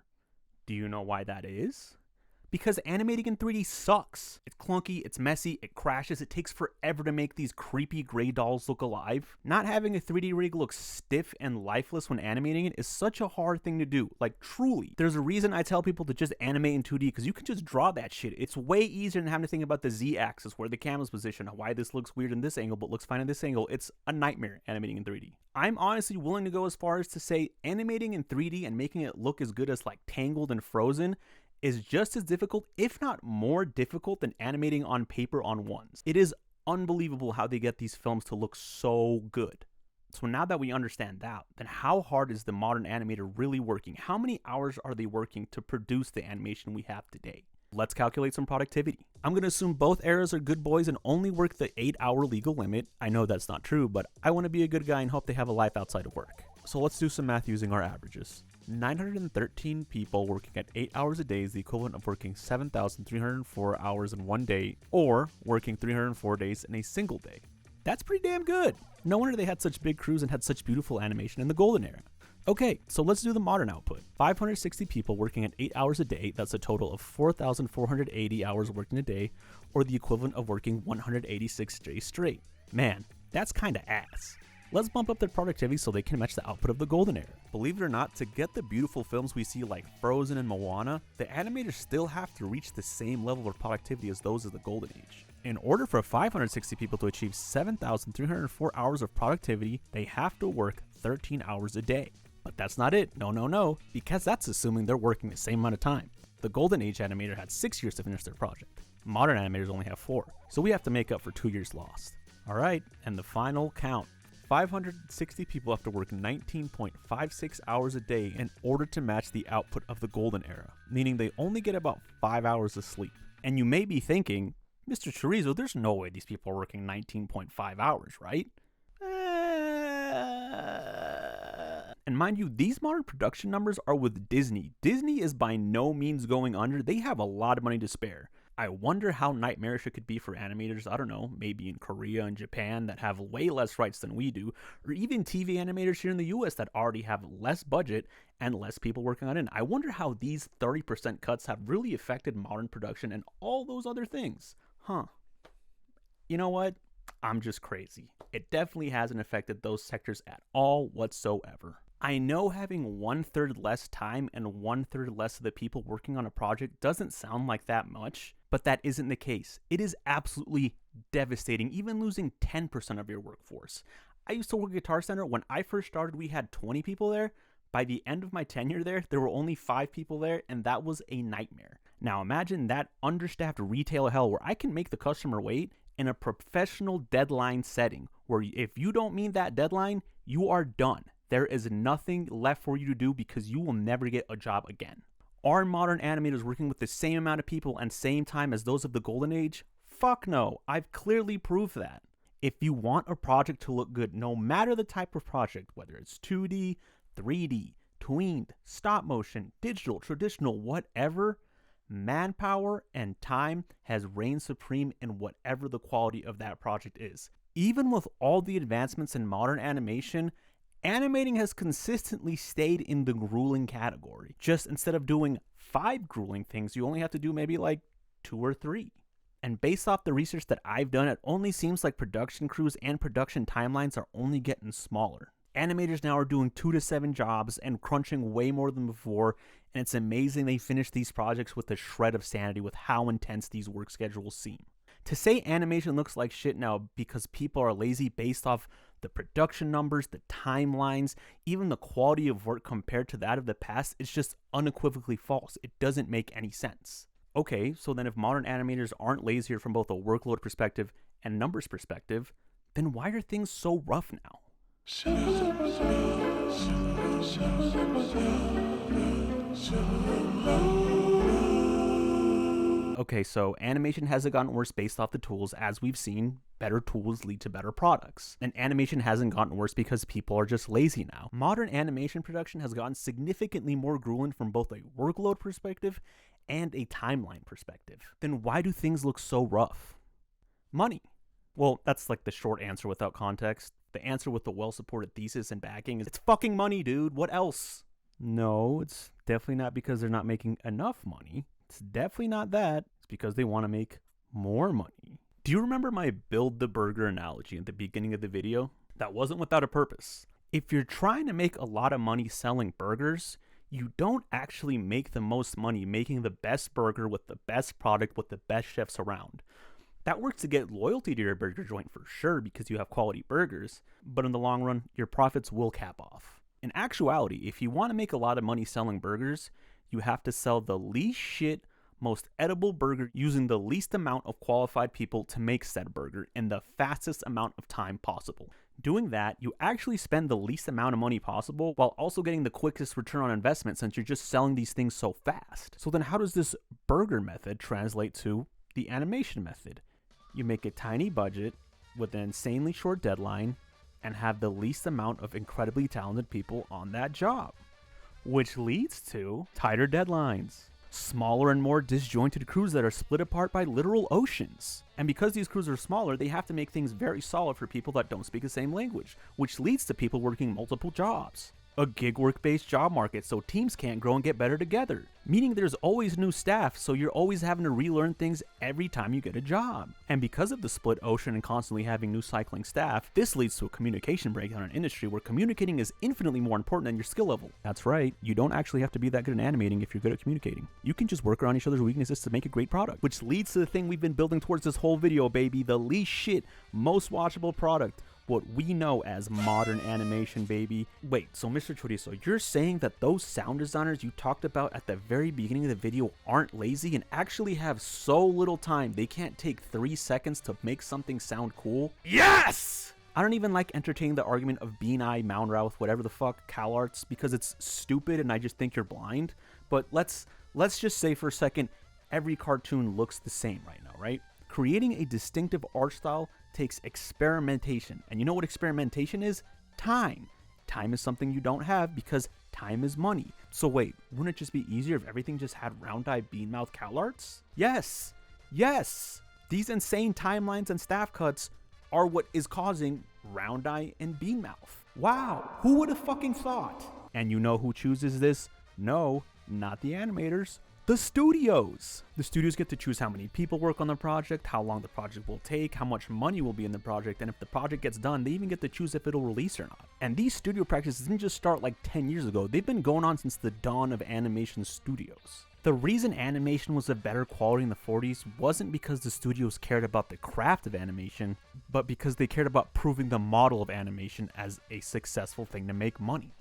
Do you know why that is? Because animating in 3D sucks. It's clunky, it's messy, it crashes, it takes forever to make these creepy gray dolls look alive. Not having a 3D rig look stiff and lifeless when animating it is such a hard thing to do. Like, truly. There's a reason I tell people to just animate in 2D, because you can just draw that shit. It's way easier than having to think about the Z-axis, where the camera's positioned, why this looks weird in this angle but looks fine in this angle. It's a nightmare animating in 3D. I'm honestly willing to go as far as to say animating in 3D and making it look as good as like Tangled and Frozen is just as difficult, if not more difficult, than animating on paper on ones. It is unbelievable how they get these films to look so good. So now that we understand that, then how hard is the modern animator really working? How many hours are they working to produce the animation we have today? Let's calculate some productivity. I'm going to assume both eras are good boys and only work the 8-hour legal limit. I know that's not true, but I want to be a good guy and hope they have a life outside of work. So let's do some math using our averages. 913 people working at 8 hours a day is the equivalent of working 7,304 hours in one day, or working 304 days in a single day. That's pretty damn good. No wonder they had such big crews and had such beautiful animation in the golden era. Okay, so let's do the modern output. 560 people working at 8 hours a day, that's a total of 4,480 hours working a day, or the equivalent of working 186 days straight. Man, that's kinda ass. Let's bump up their productivity so they can match the output of the golden era. Believe it or not, to get the beautiful films we see like Frozen and Moana, the animators still have to reach the same level of productivity as those of the golden age. In order for 560 people to achieve 7,304 hours of productivity, they have to work 13 hours a day. But that's not it, no, because that's assuming they're working the same amount of time. The golden age animator had 6 years to finish their project. Modern animators only have 4, so we have to make up for 2 years lost. Alright, and the final count. 560 people have to work 19.56 hours a day in order to match the output of the golden era, meaning they only get about 5 hours of sleep. And you may be thinking, Mr. Chorizo, there's no way these people are working 19.5 hours, right? And mind you, these modern production numbers are with Disney. Disney is by no means going under. They have a lot of money to spare. I wonder how nightmarish it could be for animators, I don't know, maybe in Korea and Japan that have way less rights than we do, or even TV animators here in the US that already have less budget and less people working on it. I wonder how these 30% cuts have really affected modern production and all those other things. You know what? I'm just crazy. It definitely hasn't affected those sectors at all whatsoever. I know having 1/3 less time and 1/3 less of the people working on a project doesn't sound like that much, but that isn't the case. It is absolutely devastating, even losing 10% of your workforce. I used to work at Guitar Center. When I first started, we had 20 people there. By the end of my tenure there were only 5 people there, and that was a nightmare. Now imagine that understaffed retail hell where I can make the customer wait in a professional deadline setting, where if you don't meet that deadline, you are done. There is nothing left for you to do because you will never get a job again. Are modern animators working with the same amount of people and same time as those of the golden age? Fuck no. I've clearly proved that. If you want a project to look good, no matter the type of project, whether it's 2D, 3D, tweened, stop motion, digital, traditional, whatever, manpower and time has reigned supreme in whatever the quality of that project is. Even with all the advancements in modern animation, animating has consistently stayed in the grueling category. Just instead of doing 5 grueling things, you only have to do maybe like 2 or 3. And based off the research that I've done, it only seems like production crews and production timelines are only getting smaller. Animators now are doing 2 to 7 jobs and crunching way more than before, and it's amazing they finish these projects with a shred of sanity with how intense these work schedules seem. To say animation looks like shit now because people are lazy based off the production numbers, the timelines, even the quality of work compared to that of the past, is just unequivocally false. It doesn't make any sense. Okay, so then if modern animators aren't lazier from both a workload perspective and numbers perspective, then why are things so rough now? Okay, so animation hasn't gotten worse based off the tools. As we've seen, better tools lead to better products. And animation hasn't gotten worse because people are just lazy now. Modern animation production has gotten significantly more grueling from both a workload perspective and a timeline perspective. Then why do things look so rough? Money. Well, that's like the short answer without context. The answer with the well-supported thesis and backing is it's fucking money, dude. What else? No, it's definitely not because they're not making enough money. It's definitely not that. It's because they want to make more money. Do you remember my build the burger analogy at the beginning of the video? That wasn't without a purpose. If you're trying to make a lot of money selling burgers, you don't actually make the most money making the best burger with the best product with the best chefs around. That works to get loyalty to your burger joint for sure because you have quality burgers, but in the long run, your profits will cap off. In actuality, if you want to make a lot of money selling burgers, you have to sell the least shit, most edible burger using the least amount of qualified people to make said burger in the fastest amount of time possible. Doing that, you actually spend the least amount of money possible while also getting the quickest return on investment since you're just selling these things so fast. So then how does this burger method translate to the animation method? You make a tiny budget with an insanely short deadline and have the least amount of incredibly talented people on that job, which leads to tighter deadlines, smaller and more disjointed crews that are split apart by literal oceans. And because these crews are smaller, they have to make things very solid for people that don't speak the same language, which leads to people working multiple jobs. A gig work-based job market, so teams can't grow and get better together. Meaning there's always new staff, so you're always having to relearn things every time you get a job. And because of the split ocean and constantly having new cycling staff, this leads to a communication breakdown in an industry where communicating is infinitely more important than your skill level. That's right, you don't actually have to be that good at animating if you're good at communicating. You can just work around each other's weaknesses to make a great product, which leads to the thing we've been building towards this whole video, baby, the least shit, most watchable product. What we know as modern animation, baby. Wait, so Mr. Chorizo, you're saying that those sound designers you talked about at the very beginning of the video aren't lazy and actually have so little time they can't take 3 seconds to make something sound cool? Yes! I don't even like entertaining the argument of Bean Eye, Moundrauth, whatever the fuck, CalArts, because it's stupid and I just think you're blind. But let's just say for a second, every cartoon looks the same right now, right? Creating a distinctive art style takes experimentation. And you know what experimentation is? Time. time is something you don't have because time is money. So wait, wouldn't it just be easier if everything just had round-eye bean-mouth CalArts? Yes! Yes! These insane timelines and staff cuts are what is causing round-eye and bean-mouth. Wow, who would have fucking thought? And you know who chooses this? No, not the animators. The studios! The studios get to choose how many people work on the project, how long the project will take, how much money will be in the project, and if the project gets done, they even get to choose if it'll release or not. And these studio practices didn't just start like 10 years ago, they've been going on since the dawn of animation studios. The reason animation was of better quality in the 40s wasn't because the studios cared about the craft of animation, but because they cared about proving the model of animation as a successful thing to make money.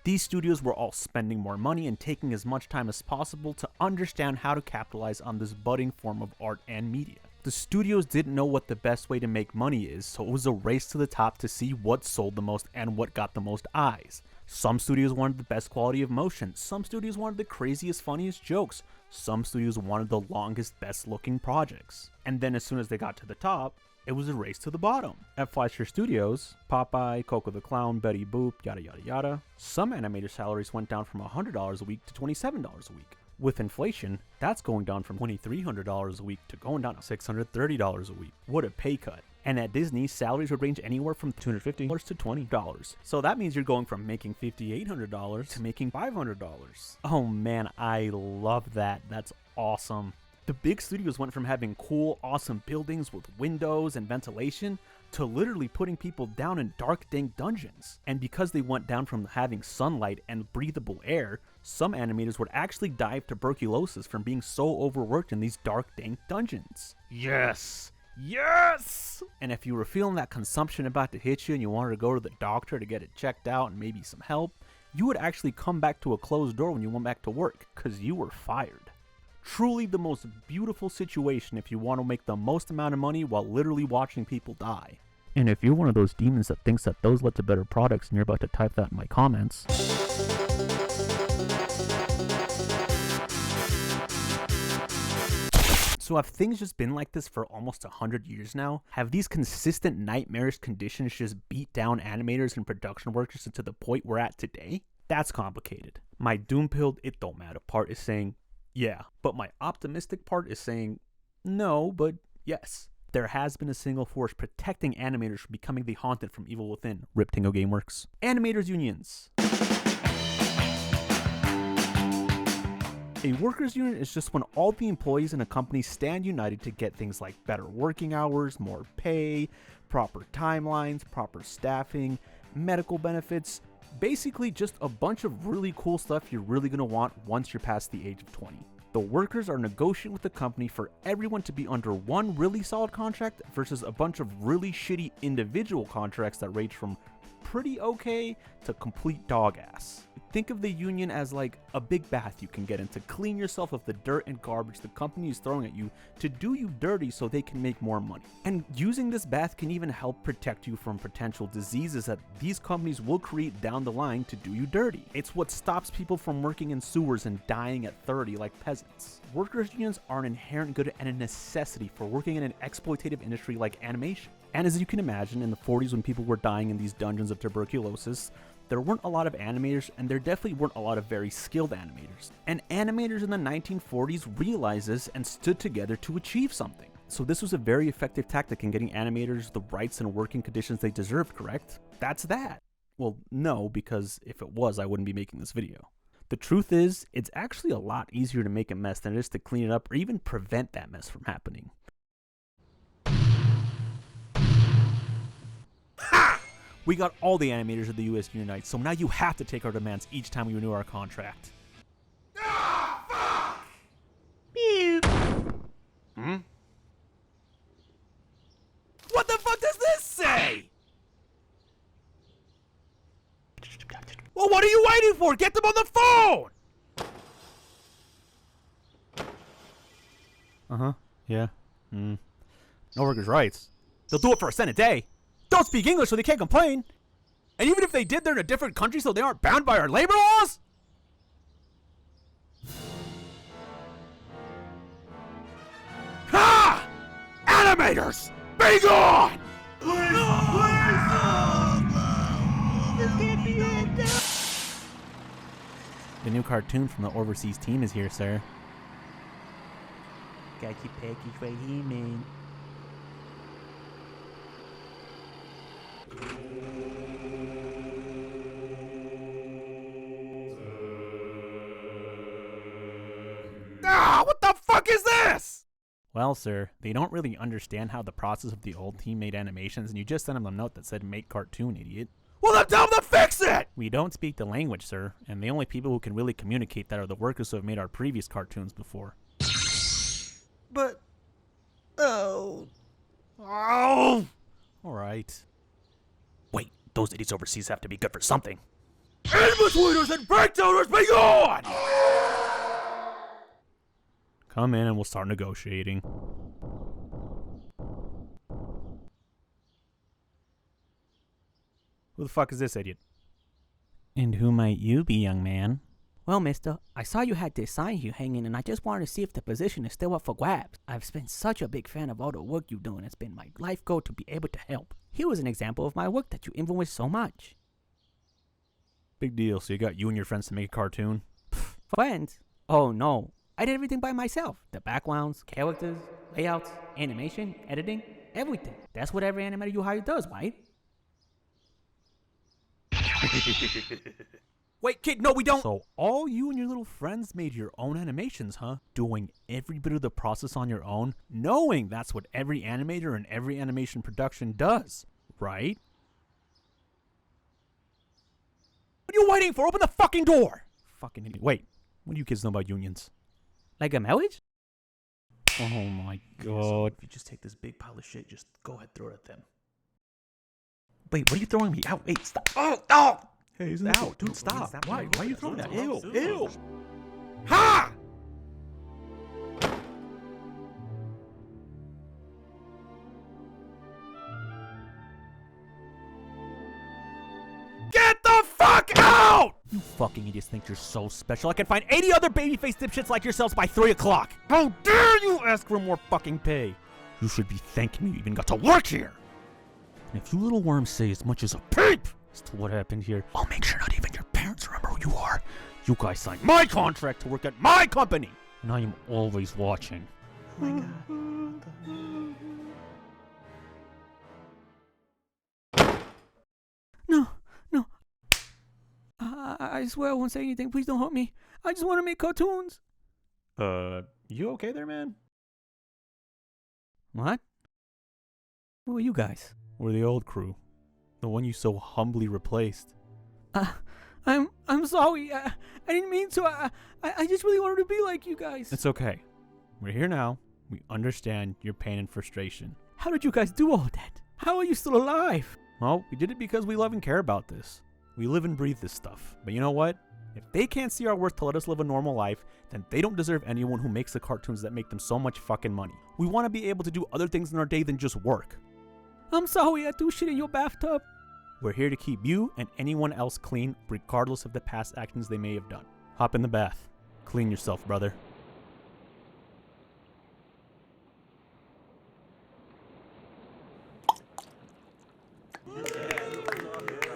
These studios were all spending more money and taking as much time as possible to understand how to capitalize on this budding form of art and media. The studios didn't know what the best way to make money is, so it was a race to the top to see what sold the most and what got the most eyes. Some studios wanted the best quality of motion, some studios wanted the craziest, funniest jokes, some studios wanted the longest, best looking projects. And then as soon as they got to the top, it was a race to the bottom. At Fleischer Studios, Popeye, Coco the Clown, Betty Boop, yada yada yada, some animator salaries went down from $100 a week to $27 a week. With inflation, that's going down from $2,300 a week to going down to $630 a week. What a pay cut. And at Disney, salaries would range anywhere from $250 to $20. So that means you're going from making $5,800 to making $500. Oh man, I love that. That's awesome. The big studios went from having cool, awesome buildings with windows and ventilation to literally putting people down in dark, dank dungeons. And because they went down from having sunlight and breathable air, some animators would actually die of tuberculosis from being so overworked in these dark, dank dungeons. Yes! Yes! And if you were feeling that consumption about to hit you and you wanted to go to the doctor to get it checked out and maybe some help, you would actually come back to a closed door when you went back to work, because you were fired. Truly the most beautiful situation if you want to make the most amount of money while literally watching people die. And if you're one of those demons that thinks that those led to better products and you're about to type that in my comments. So have things just been like this for almost 100 years now? Have these consistent nightmarish conditions just beat down animators and production workers to the point we're at today? That's complicated. My doom-pilled it don't matter part is saying, yeah, but my optimistic part is saying, no, but yes. There has been a single force protecting animators from becoming the haunted from evil within. Rip Tingo Gameworks. Animators unions. A workers' union is just when all the employees in a company stand united to get things like better working hours, more pay, proper timelines, proper staffing, medical benefits, basically just a bunch of really cool stuff you're really going to want once you're past the age of 20. The workers are negotiating with the company for everyone to be under one really solid contract versus a bunch of really shitty individual contracts that range from pretty okay to complete dog ass. Think of the union as like a big bath you can get in to clean yourself of the dirt and garbage the company is throwing at you to do you dirty so they can make more money. And using this bath can even help protect you from potential diseases that these companies will create down the line to do you dirty. It's what stops people from working in sewers and dying at 30 like peasants. Workers' unions are an inherent good and a necessity for working in an exploitative industry like animation. And as you can imagine, in the 40s when people were dying in these dungeons of tuberculosis, there weren't a lot of animators, and there definitely weren't a lot of very skilled animators. And animators in the 1940s realized this and stood together to achieve something. So this was a very effective tactic in getting animators the rights and working conditions they deserved, correct? That's that. Well, no, because if it was, I wouldn't be making this video. The truth is, it's actually a lot easier to make a mess than it is to clean it up or even prevent that mess from happening. Ha! We got all the animators of the US unite, so now you have to take our demands each time we renew our contract. Ah, fuck! Beep. What the fuck does this say? Well, what are you waiting for? Get them on the phone! Uh-huh, yeah. No workers' rights. They'll do it for a cent a day. Don't speak English so they can't complain. And even if they did, they're in a different country so they aren't bound by our labor laws? Ha! Animators! Be gone! Please! This can't be it! The new cartoon from the overseas team is here, sir. Got your package right here, man. Ah, what the fuck is this? Well, sir, they don't really understand how the process of the old team made animations, and you just sent them a note that said make cartoon, idiot. Well, then tell them to fix it! We don't speak the language, sir, and the only people who can really communicate that are the workers who have made our previous cartoons before. But... Oh... Alright. Wait, those idiots overseas have to be good for something. In-betweeners and breakdowners, be gone! Come in and we'll start negotiating. Who the fuck is this idiot? And who might you be, young man? Well, mister, I saw you had this sign here hanging, and I just wanted to see if the position is still up for grabs. I've been such a big fan of all the work you're doing. It's been my life goal to be able to help. Here was an example of my work that you influenced so much. Big deal, so you got you and your friends to make a cartoon? Friends? Oh, no. I did everything by myself. The backgrounds, characters, layouts, animation, editing, everything. That's what every animator you hire does, right? Wait, kid, no, we don't. So all you and your little friends made your own animations, huh? Doing every bit of the process on your own, knowing that's what every animator and every animation production does, right? What are you waiting for? Open the fucking door! Fucking idiot. Wait, what do you kids know about unions? Like a marriage? Oh my So god. if you just take this big pile of shit, just go ahead, throw it at them. Wait, what are you throwing me? Out, wait, stop. Oh! Hey, isn't Ow, dude, stop. Why are you throwing that? Ew, ew. Ha! Get the fuck out! You fucking idiots think you're so special. I can find 80 other babyface dipshits like yourselves by 3 o'clock. How dare you ask for more fucking pay? You should be thanking me you even got to work here. And if you little worms say as much as a peep as to what happened here, I'll make sure not even your parents remember who you are. You guys signed my contract to work at my company, and I am always watching. Oh my god. No. I swear I won't say anything. Please don't hurt me. I just want to make cartoons. You okay there, man? What? Who are you guys? We're the old crew. The one you so humbly replaced. I'm sorry. I didn't mean to. I just really wanted to be like you guys. It's okay. We're here now. We understand your pain and frustration. How did you guys do all that? How are you still alive? Well, we did it because we love and care about this. We live and breathe this stuff. But you know what? If they can't see our worth to let us live a normal life, then they don't deserve anyone who makes the cartoons that make them so much fucking money. We want to be able to do other things in our day than just work. I'm sorry I threw shit in your bathtub. We're here to keep you and anyone else clean, regardless of the past actions they may have done. Hop in the bath. Clean yourself, brother.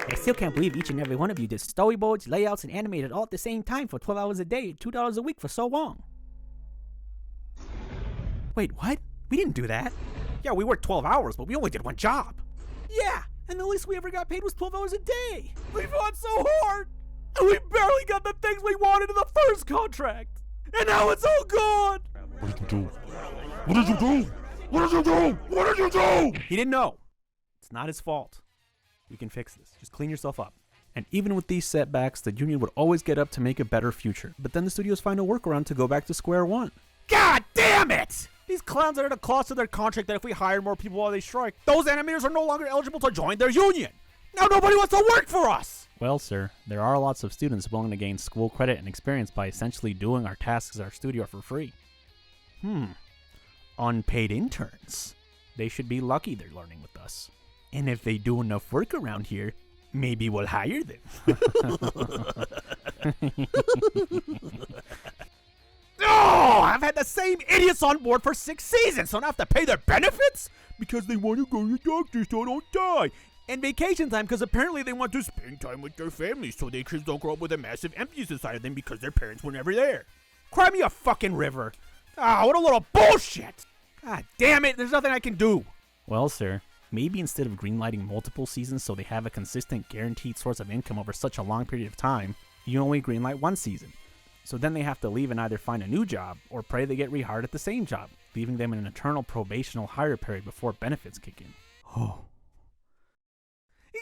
I still can't believe each and every one of you did storyboards, layouts, and animated all at the same time for 12 hours a day, $2 a week for so long. Wait, what? We didn't do that. Yeah, we worked 12 hours, but we only did one job. Yeah, and the least we ever got paid was 12 hours a day. We fought so hard, and we barely got the things we wanted in the first contract. And now it's all gone. What did you do? What did you do? What did you do? What did you do? He didn't know. It's not his fault. We can fix this. Just clean yourself up. And even with these setbacks, the union would always get up to make a better future. But then the studios find a workaround to go back to square one. God damn it! These clowns are at a clause to their contract that if we hire more people while they strike, those animators are no longer eligible to join their union. Now nobody wants to work for us! Well, sir, there are lots of students willing to gain school credit and experience by essentially doing our tasks at our studio for free. Unpaid interns. They should be lucky they're learning with us. And if they do enough work around here, maybe we'll hire them. Oh, I've had the same idiots on board for 6 seasons, so I don't have to pay their benefits? Because they want to go to the doctor so they don't die. And vacation time, because apparently they want to spend time with their families so their kids don't grow up with a massive emptiness inside of them because their parents were never there. Cry me a fucking river. Ah, what a little bullshit. God damn it, there's nothing I can do. Well, sir, maybe instead of greenlighting multiple seasons so they have a consistent, guaranteed source of income over such a long period of time, you only greenlight one season. So then they have to leave and either find a new job or pray they get rehired at the same job, leaving them in an eternal probational hire period before benefits kick in. Oh.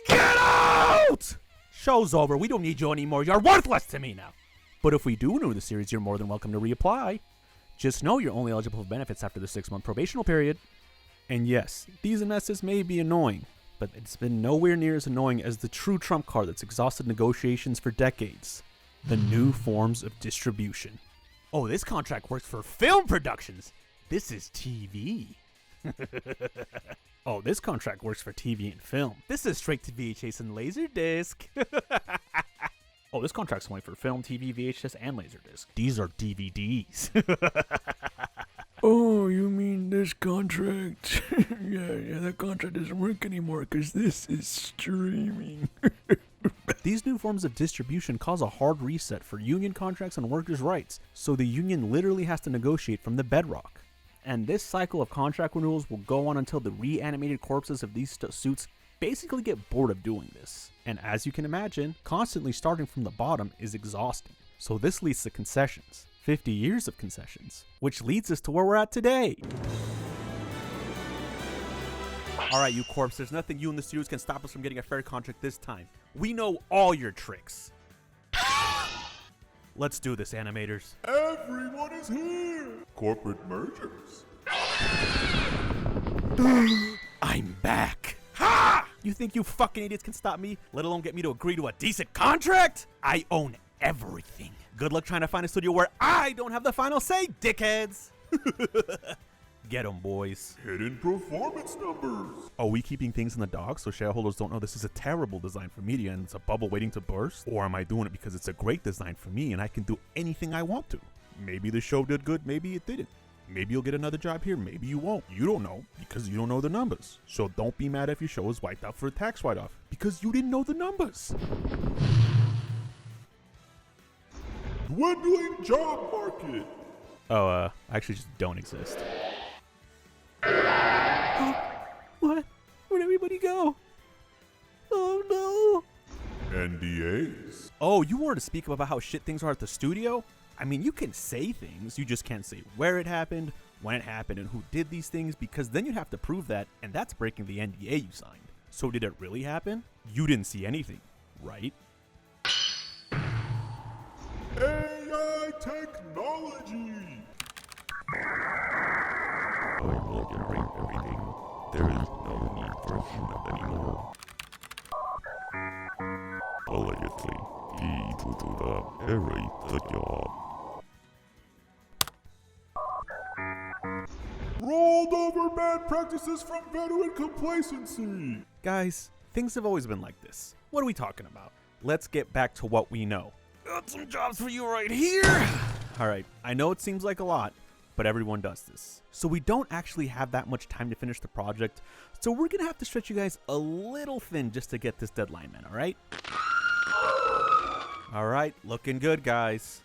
Get out! Show's over. We don't need you anymore. You're worthless to me now. But if we do renew the series, you're more than welcome to reapply. Just know you're only eligible for benefits after the 6-month probational period. And yes, these messes may be annoying, but it's been nowhere near as annoying as the true trump card that's exhausted negotiations for decades. The new forms of distribution. Oh, this contract works for film productions. This is TV. Oh, this contract works for TV and film. This is straight to VHS and Laserdisc. Oh, this contract's only for film, TV, VHS, and Laserdisc. These are DVDs. Oh, you mean this contract? yeah, that contract doesn't work anymore because this is streaming. These new forms of distribution cause a hard reset for union contracts and workers' rights, so the union literally has to negotiate from the bedrock. And this cycle of contract renewals will go on until the reanimated corpses of these suits basically get bored of doing this. And as you can imagine, constantly starting from the bottom is exhausting. So this leads to concessions. 50 years of concessions. Which leads us to where we're at today. Alright, you corpse, there's nothing you and the studios can stop us from getting a fair contract this time. We know all your tricks. Let's do this, animators. Everyone is here. Corporate mergers. I'm back. Ha! You think you fucking idiots can stop me, let alone get me to agree to a decent contract? I own everything. Good luck trying to find a studio where I don't have the final say, dickheads. Get 'em, boys. Hidden performance numbers. Are we keeping things in the dark so shareholders don't know this is a terrible design for media and it's a bubble waiting to burst? Or am I doing it because it's a great design for me and I can do anything I want to? Maybe the show did good, maybe it didn't. Maybe you'll get another job here, maybe you won't. You don't know because you don't know the numbers. So don't be mad if your show is wiped out for a tax write-off because you didn't know the numbers. Dwindling job market. Oh, I actually just don't exist. What? Where'd everybody go? Oh no! NDAs. Oh, you wanted to speak about how shit things are at the studio? I mean, you can say things, you just can't say where it happened, when it happened, and who did these things, because then you'd have to prove that, and that's breaking the NDA you signed. So did it really happen? You didn't see anything, right? AI technology. I will generate everything. There is no need for a human anymore. Allegedly, he to narrate the job. Rolled over bad practices from veteran complacency. Guys, things have always been like this. What are we talking about? Let's get back to what we know. Got some jobs for you right here. Alright, I know it seems like a lot, but everyone does this. So we don't actually have that much time to finish the project, so we're gonna have to stretch you guys a little thin just to get this deadline met, alright? Alright, looking good, guys.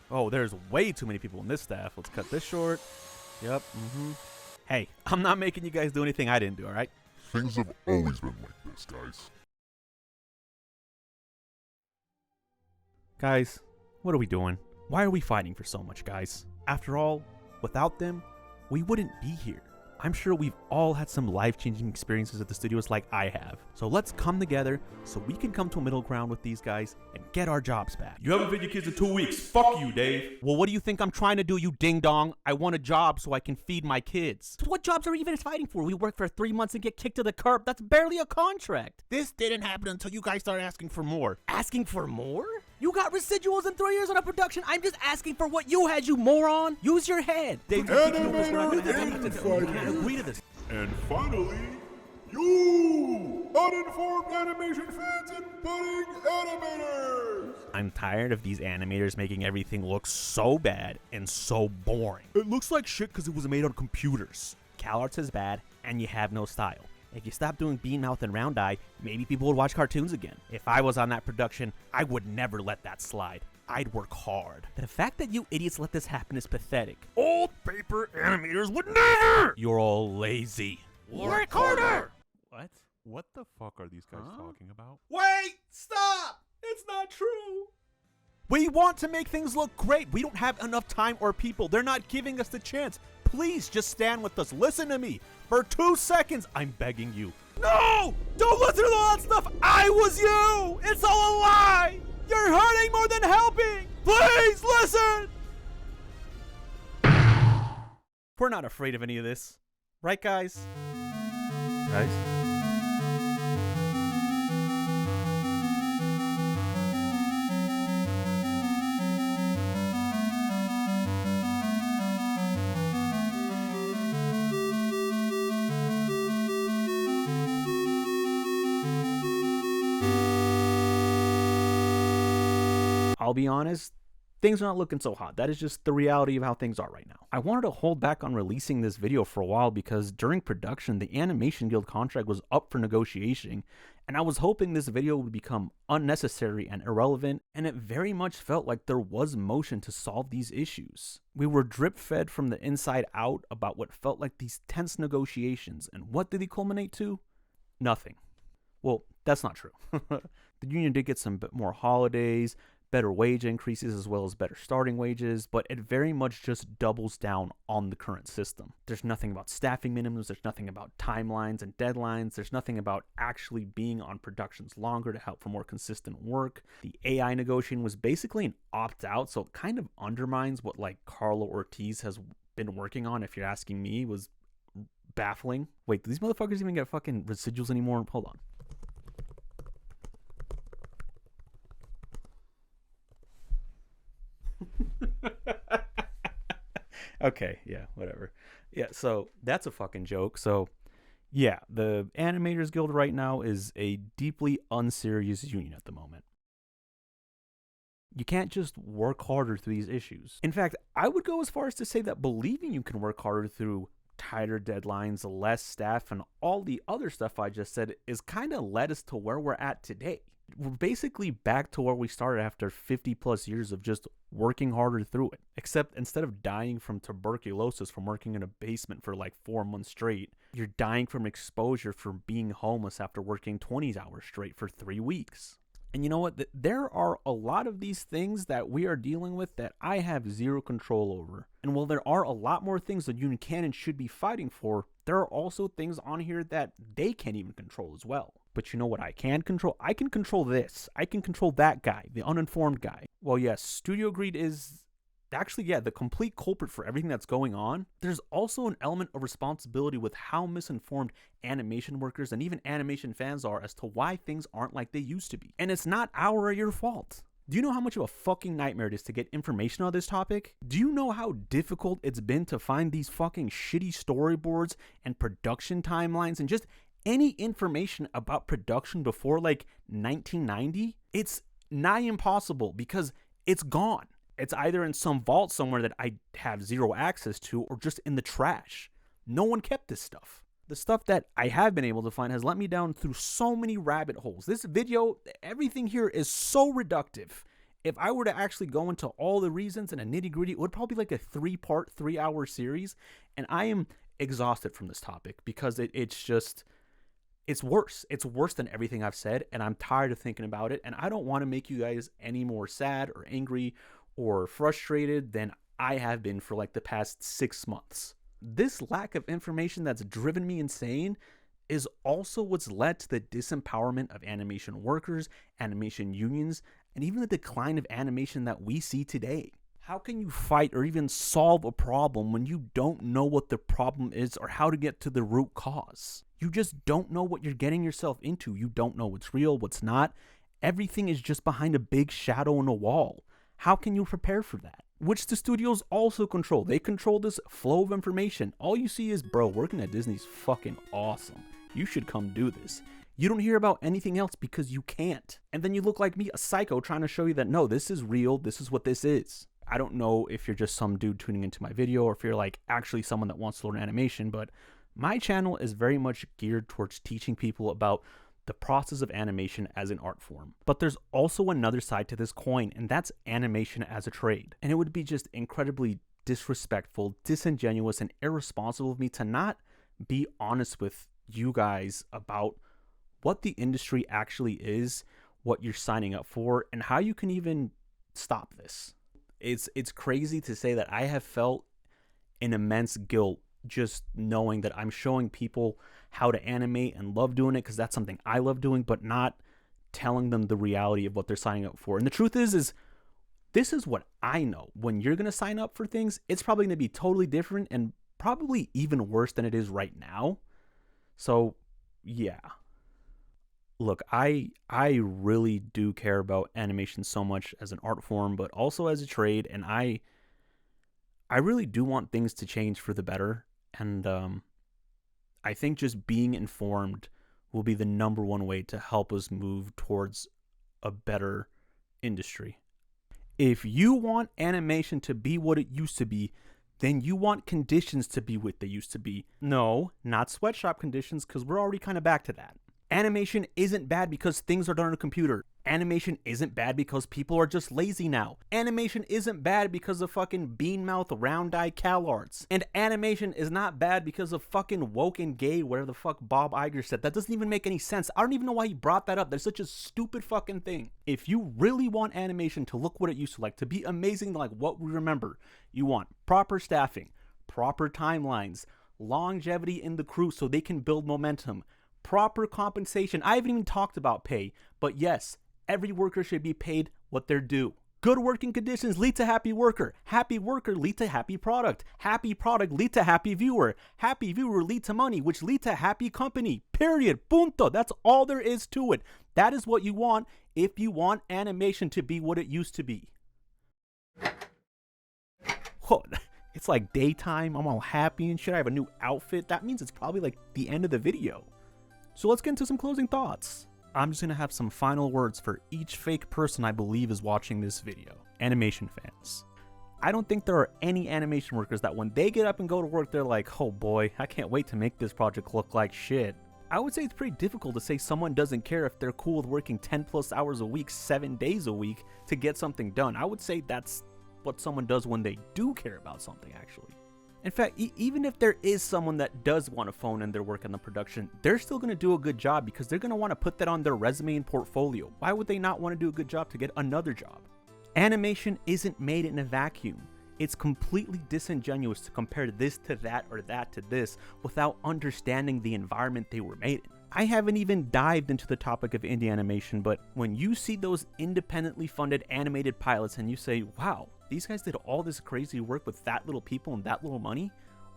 Oh, there's way too many people in this staff. Let's cut this short. Yep, Hey, I'm not making you guys do anything I didn't do, alright? Things have always been like this, guys. Guys, what are we doing? Why are we fighting for so much, guys? After all, without them, we wouldn't be here. I'm sure we've all had some life-changing experiences at the studios like I have. So let's come together so we can come to a middle ground with these guys and get our jobs back. You haven't fed your kids in 2 weeks. Fuck you, Dave. Well, what do you think I'm trying to do, you ding-dong? I want a job so I can feed my kids. What jobs are we even fighting for? We work for 3 months and get kicked to the curb. That's barely a contract. This didn't happen until you guys started asking for more. Asking for more? You got residuals in 3 years on a production. I'm just asking for what you had, you moron. Use your head. Dave, we can't agree to this. And finally, you, uninformed animation fans and budding animators. I'm tired of these animators making everything look so bad and so boring. It looks like shit because it was made on computers. CalArts is bad and you have no style. If you stopped doing Bean Mouth and Round Eye, maybe people would watch cartoons again. If I was on that production, I would never let that slide. I'd work hard. The fact that you idiots let this happen is pathetic. Old paper animators would never! You're all lazy. Work harder! What? What the fuck are these guys talking about? Wait! Stop! It's not true! We want to make things look great. We don't have enough time or people. They're not giving us the chance. Please just stand with us. Listen to me. For 2 seconds, I'm begging you. No! Don't listen to all that stuff. I was you! It's all a lie! You're hurting more than helping! Please listen! We're not afraid of any of this. Right, guys? Guys? I'll be honest, things are not looking so hot. That is just the reality of how things are right now. I wanted to hold back on releasing this video for a while because during production, the Animation Guild contract was up for negotiation, and I was hoping this video would become unnecessary and irrelevant, and it very much felt like there was motion to solve these issues. We were drip-fed from the inside out about what felt like these tense negotiations, and what did they culminate to? Nothing. Well, that's not true. The union did get some more holidays, better wage increases, as well as better starting wages, but it very much just doubles down on the current system. There's nothing about staffing minimums, there's nothing about timelines and deadlines, there's nothing about actually being on productions longer to help for more consistent work. The AI negotiation was basically an opt-out, so it kind of undermines what like Carlo Ortiz has been working on, if you're asking me. It was baffling. Wait, do these motherfuckers even get fucking residuals anymore? Hold on. Okay, yeah, whatever. Yeah, so that's a fucking joke. So, yeah, the Animators Guild right now is a deeply unserious union at the moment. You can't just work harder through these issues. In fact, I would go as far as to say that believing you can work harder through tighter deadlines, less staff, and all the other stuff I just said is kind of led us to where we're at today. We're basically back to where we started after 50 plus years of just working harder through it. Except instead of dying from tuberculosis from working in a basement for like 4 months straight, you're dying from exposure from being homeless after working 20 hours straight for 3 weeks. And you know what? There are a lot of these things that we are dealing with that I have zero control over. And while there are a lot more things that union can and should be fighting for, there are also things on here that they can't even control as well. But you know what I can control? I can control this. I can control that guy, the uninformed guy. Well, yes, Studio Greed is actually, yeah, the complete culprit for everything that's going on. There's also an element of responsibility with how misinformed animation workers and even animation fans are as to why things aren't like they used to be. And it's not our or your fault. Do you know how much of a fucking nightmare it is to get information on this topic? Do you know how difficult it's been to find these fucking shitty storyboards and production timelines and just any information about production before like 1990? It's nigh impossible because it's gone. It's either in some vault somewhere that I have zero access to or just in the trash. No one kept this stuff. The stuff that I have been able to find has let me down through so many rabbit holes. This video, everything here is so reductive. If I were to actually go into all the reasons and a nitty gritty, it would probably be like a 3-part, 3-hour series. And I am exhausted from this topic because it's worse. It's worse than everything I've said. And I'm tired of thinking about it. And I don't want to make you guys any more sad or angry or frustrated than I have been for like the past 6 months. This lack of information that's driven me insane is also what's led to the disempowerment of animation workers, animation unions, and even the decline of animation that we see today. How can you fight or even solve a problem when you don't know what the problem is or how to get to the root cause? You just don't know what you're getting yourself into. You don't know what's real, what's not. Everything is just behind a big shadow on a wall. How can you prepare for that? Which the studios also control. They control this flow of information. All you see is, bro, working at Disney's fucking awesome. You should come do this. You don't hear about anything else because you can't. And then you look like me, a psycho, trying to show you that, no, this is real. This is what this is. I don't know if you're just some dude tuning into my video or if you're like actually someone that wants to learn animation, but My channel is very much geared towards teaching people about the process of animation as an art form. But there's also another side to this coin, and that's animation as a trade. And it would be just incredibly disrespectful, disingenuous, and irresponsible of me to not be honest with you guys about what the industry actually is, what you're signing up for, and how you can even stop this. It's crazy to say that I have felt an immense guilt just knowing that I'm showing people how to animate and love doing it because that's something I love doing, but not telling them the reality of what they're signing up for. And the truth is this is what I know. When you're going to sign up for things, it's probably going to be totally different and probably even worse than it is right now. So, yeah. Look, I really do care about animation so much as an art form, but also as a trade, and I really do want things to change for the better, and I think just being informed will be the number one way to help us move towards a better industry. If you want animation to be what it used to be, then you want conditions to be what they used to be. No, not sweatshop conditions, because we're already kind of back to that. Animation isn't bad because things are done on a computer. Animation isn't bad because people are just lazy now. Animation isn't bad because of fucking bean-mouth, round-eye CalArts. And animation is not bad because of fucking woke and gay, whatever the fuck Bob Iger said. That doesn't even make any sense. I don't even know why he brought that up. That's such a stupid fucking thing. If you really want animation to look what it used to like, to be amazing like what we remember, you want proper staffing, proper timelines, longevity in the crew so they can build momentum, proper compensation. I haven't even talked about pay, but yes, every worker should be paid what they're due. Good working conditions lead to happy worker. Happy worker lead to happy product. Happy product lead to happy viewer. Happy viewer lead to money, which lead to happy company. Period. Punto. That's all there is to it. That is what you want if you want animation to be what it used to be. Oh, it's like daytime. I'm all happy and shit. I have a new outfit. That means it's probably like the end of the video. So let's get into some closing thoughts. I'm just going to have some final words for each fake person I believe is watching this video. Animation fans. I don't think there are any animation workers that when they get up and go to work, they're like, oh boy, I can't wait to make this project look like shit. I would say it's pretty difficult to say someone doesn't care if they're cool with working 10 plus hours a week, 7 days a week to get something done. I would say that's what someone does when they do care about something, actually. In fact, even if there is someone that does want to phone in their work in the production, they're still going to do a good job because they're going to want to put that on their resume and portfolio. Why would they not want to do a good job to get another job? Animation isn't made in a vacuum. It's completely disingenuous to compare this to that or that to this without understanding the environment they were made in. I haven't even dived into the topic of indie animation, but when you see those independently funded animated pilots and you say, wow, these guys did all this crazy work with that little people and that little money,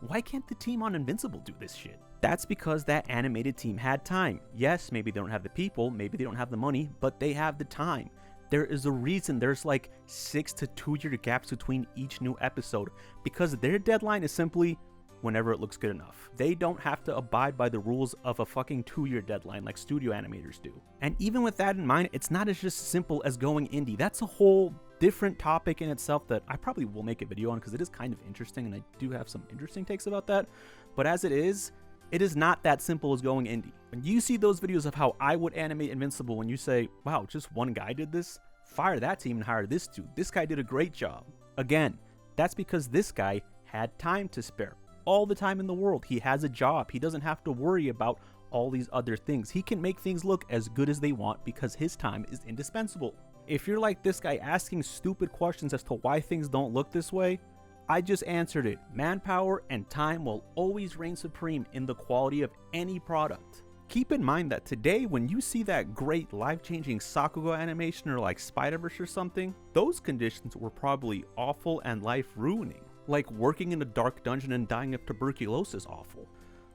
why can't the team on Invincible do this shit? That's because that animated team had time. Yes, maybe they don't have the people, maybe they don't have the money, but they have the time. There is a reason there's like 6 to 2 year gaps between each new episode, because their deadline is simply whenever it looks good enough. They don't have to abide by the rules of a fucking 2-year deadline like studio animators do. And even with that in mind, it's not as just simple as going indie. That's a whole different topic in itself that I probably will make a video on because it is kind of interesting and I do have some interesting takes about that. But as it is not that simple as going indie. When you see those videos of how I would animate Invincible, when you say, wow, just one guy did this, fire that team and hire this dude. This guy did a great job. Again, that's because this guy had time to spare. All the time in the world. He has a job. He doesn't have to worry about all these other things. He can make things look as good as they want because his time is indispensable. If you're like this guy asking stupid questions as to why things don't look this way, I just answered it. Manpower and time will always reign supreme in the quality of any product. Keep in mind that today, when you see that great life-changing Sakuga animation or like Spider-Verse or something, those conditions were probably awful and life-ruining. Like working in a dark dungeon and dying of tuberculosis awful.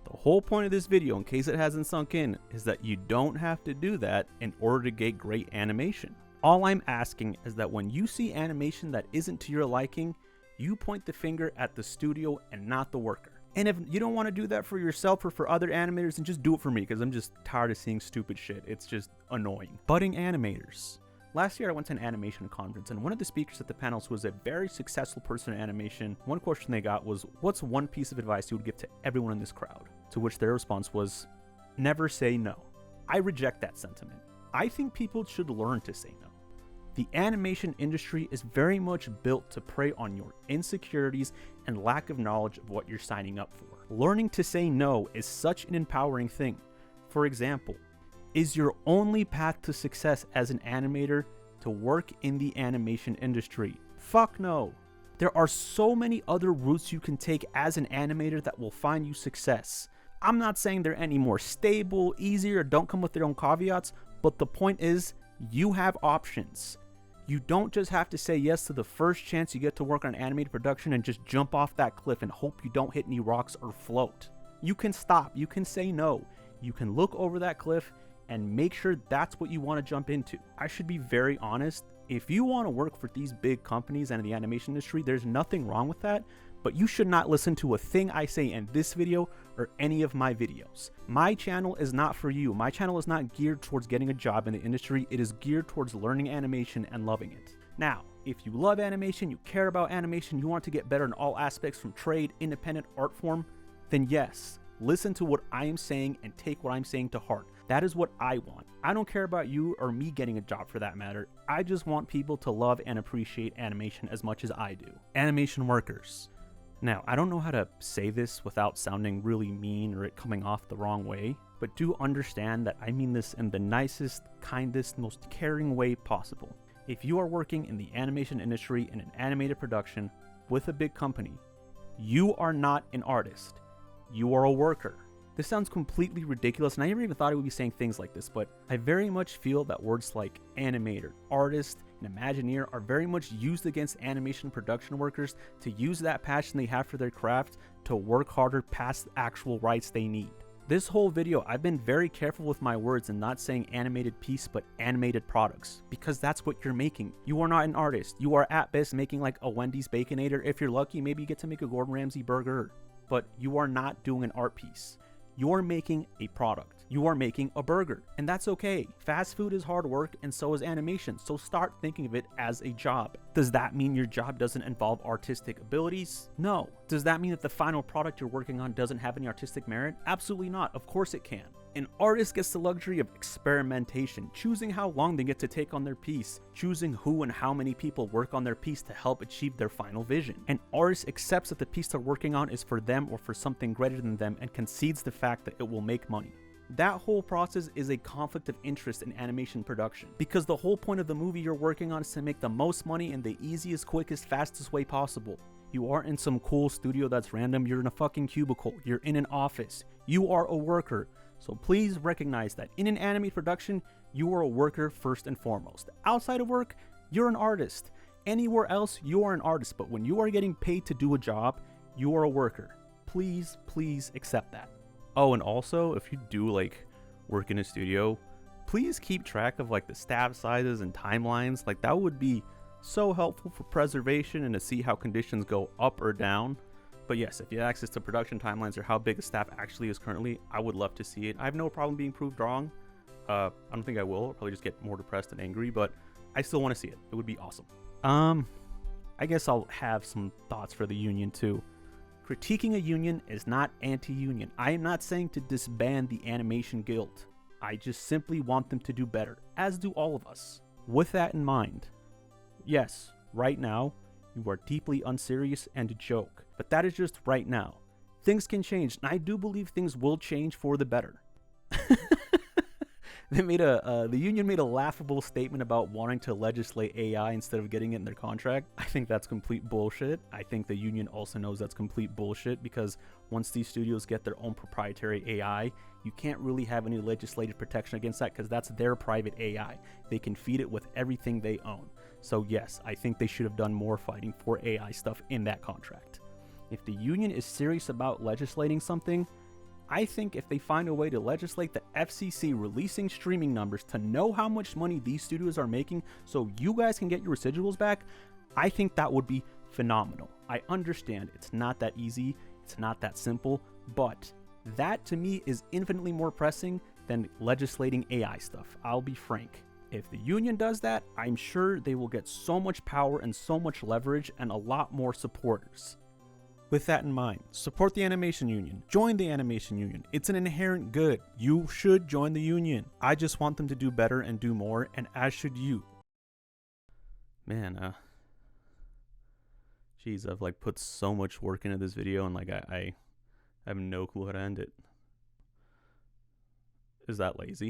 The whole point of this video, in case it hasn't sunk in, is that you don't have to do that in order to get great animation. All I'm asking is that when you see animation that isn't to your liking, you point the finger at the studio and not the worker. And if you don't want to do that for yourself or for other animators, then just do it for me because I'm just tired of seeing stupid shit. It's just annoying. Budding animators, Last year I went to an animation conference, and one of the speakers at the panels was a very successful person in animation. One question they got was, what's one piece of advice you would give to everyone in this crowd? To which their response was, never say no. I reject that sentiment. I think people should learn to say no. The animation industry is very much built to prey on your insecurities and lack of knowledge of what you're signing up for. Learning to say no is such an empowering thing. For example, is your only path to success as an animator to work in the animation industry? Fuck no. There are so many other routes you can take as an animator that will find you success. I'm not saying they're any more stable, easier, or don't come with their own caveats, but the point is, you have options. You don't just have to say yes to the first chance you get to work on animated production and just jump off that cliff and hope you don't hit any rocks or float. You can stop, you can say no, you can look over that cliff and make sure that's what you want to jump into. I should be very honest, if you want to work for these big companies and in the animation industry, there's nothing wrong with that, but you should not listen to a thing I say in this video or any of my videos. My channel is not for you. My channel is not geared towards getting a job in the industry. It is geared towards learning animation and loving it. Now, if you love animation, you care about animation, you want to get better in all aspects from trade, independent art form, then yes, listen to what I am saying and take what I'm saying to heart. That is what I want. I don't care about you or me getting a job for that matter. I just want people to love and appreciate animation as much as I do. Animation workers. Now, I don't know how to say this without sounding really mean or it coming off the wrong way, but do understand that I mean this in the nicest, kindest, most caring way possible. If you are working in the animation industry in an animated production with a big company, you are not an artist. You are a worker. This sounds completely ridiculous, and I never even thought I would be saying things like this, but I very much feel that words like animator, artist, and Imagineer are very much used against animation production workers to use that passion they have for their craft to work harder past the actual rights they need. This whole video, I've been very careful with my words and not saying animated piece, but animated products, because that's what you're making. You are not an artist. You are at best making like a Wendy's Baconator. If you're lucky, maybe you get to make a Gordon Ramsay burger, but you are not doing an art piece. You're making a product. You are making a burger, and that's okay. Fast food is hard work, and so is animation, so start thinking of it as a job. Does that mean your job doesn't involve artistic abilities? No. Does that mean that the final product you're working on doesn't have any artistic merit? Absolutely not. Of course it can. An artist gets the luxury of experimentation, choosing how long they get to take on their piece, choosing who and how many people work on their piece to help achieve their final vision. An artist accepts that the piece they're working on is for them or for something greater than them and concedes the fact that it will make money. That whole process is a conflict of interest in animation production, because the whole point of the movie you're working on is to make the most money in the easiest, quickest, fastest way possible. You aren't in some cool studio that's random, you're in a fucking cubicle, you're in an office, you are a worker. So please recognize that in an anime production, you are a worker first and foremost. Outside of work, you're an artist. Anywhere else, you are an artist, but when you are getting paid to do a job, you are a worker. Please, please accept that. Oh, and also, if you do like work in a studio, please keep track of like the staff sizes and timelines. Like that would be so helpful for preservation and to see how conditions go up or down. But yes, if you have access to production timelines or how big the staff actually is currently, I would love to see it. I have no problem being proved wrong. I don't think I will. I'll probably just get more depressed and angry, but I still want to see it. It would be awesome. I guess I'll have some thoughts for the union too. Critiquing a union is not anti-union. I am not saying to disband the Animation Guild. I just simply want them to do better, as do all of us. With that in mind, yes, right now, you are deeply unserious and a joke, but that is just right now. Things can change, and I do believe things will change for the better. The union made a laughable statement about wanting to legislate AI instead of getting it in their contract. I think that's complete bullshit. I think the union also knows that's complete bullshit, because once these studios get their own proprietary AI, you can't really have any legislative protection against that, because that's their private AI. They can feed it with everything they own. So yes, I think they should have done more fighting for AI stuff in that contract. If the union is serious about legislating something, I think if they find a way to legislate the FCC releasing streaming numbers to know how much money these studios are making so you guys can get your residuals back, I think that would be phenomenal. I understand it's not that easy, it's not that simple, but that to me is infinitely more pressing than legislating AI stuff. I'll be frank. If the union does that, I'm sure they will get so much power and so much leverage and a lot more supporters. With that in mind, support the animation union. Join the animation union. It's an inherent good. You should join the union. I just want them to do better and do more, and as should you. Man, jeez, I've like put so much work into this video, and like I have no clue how to end it. Is that lazy?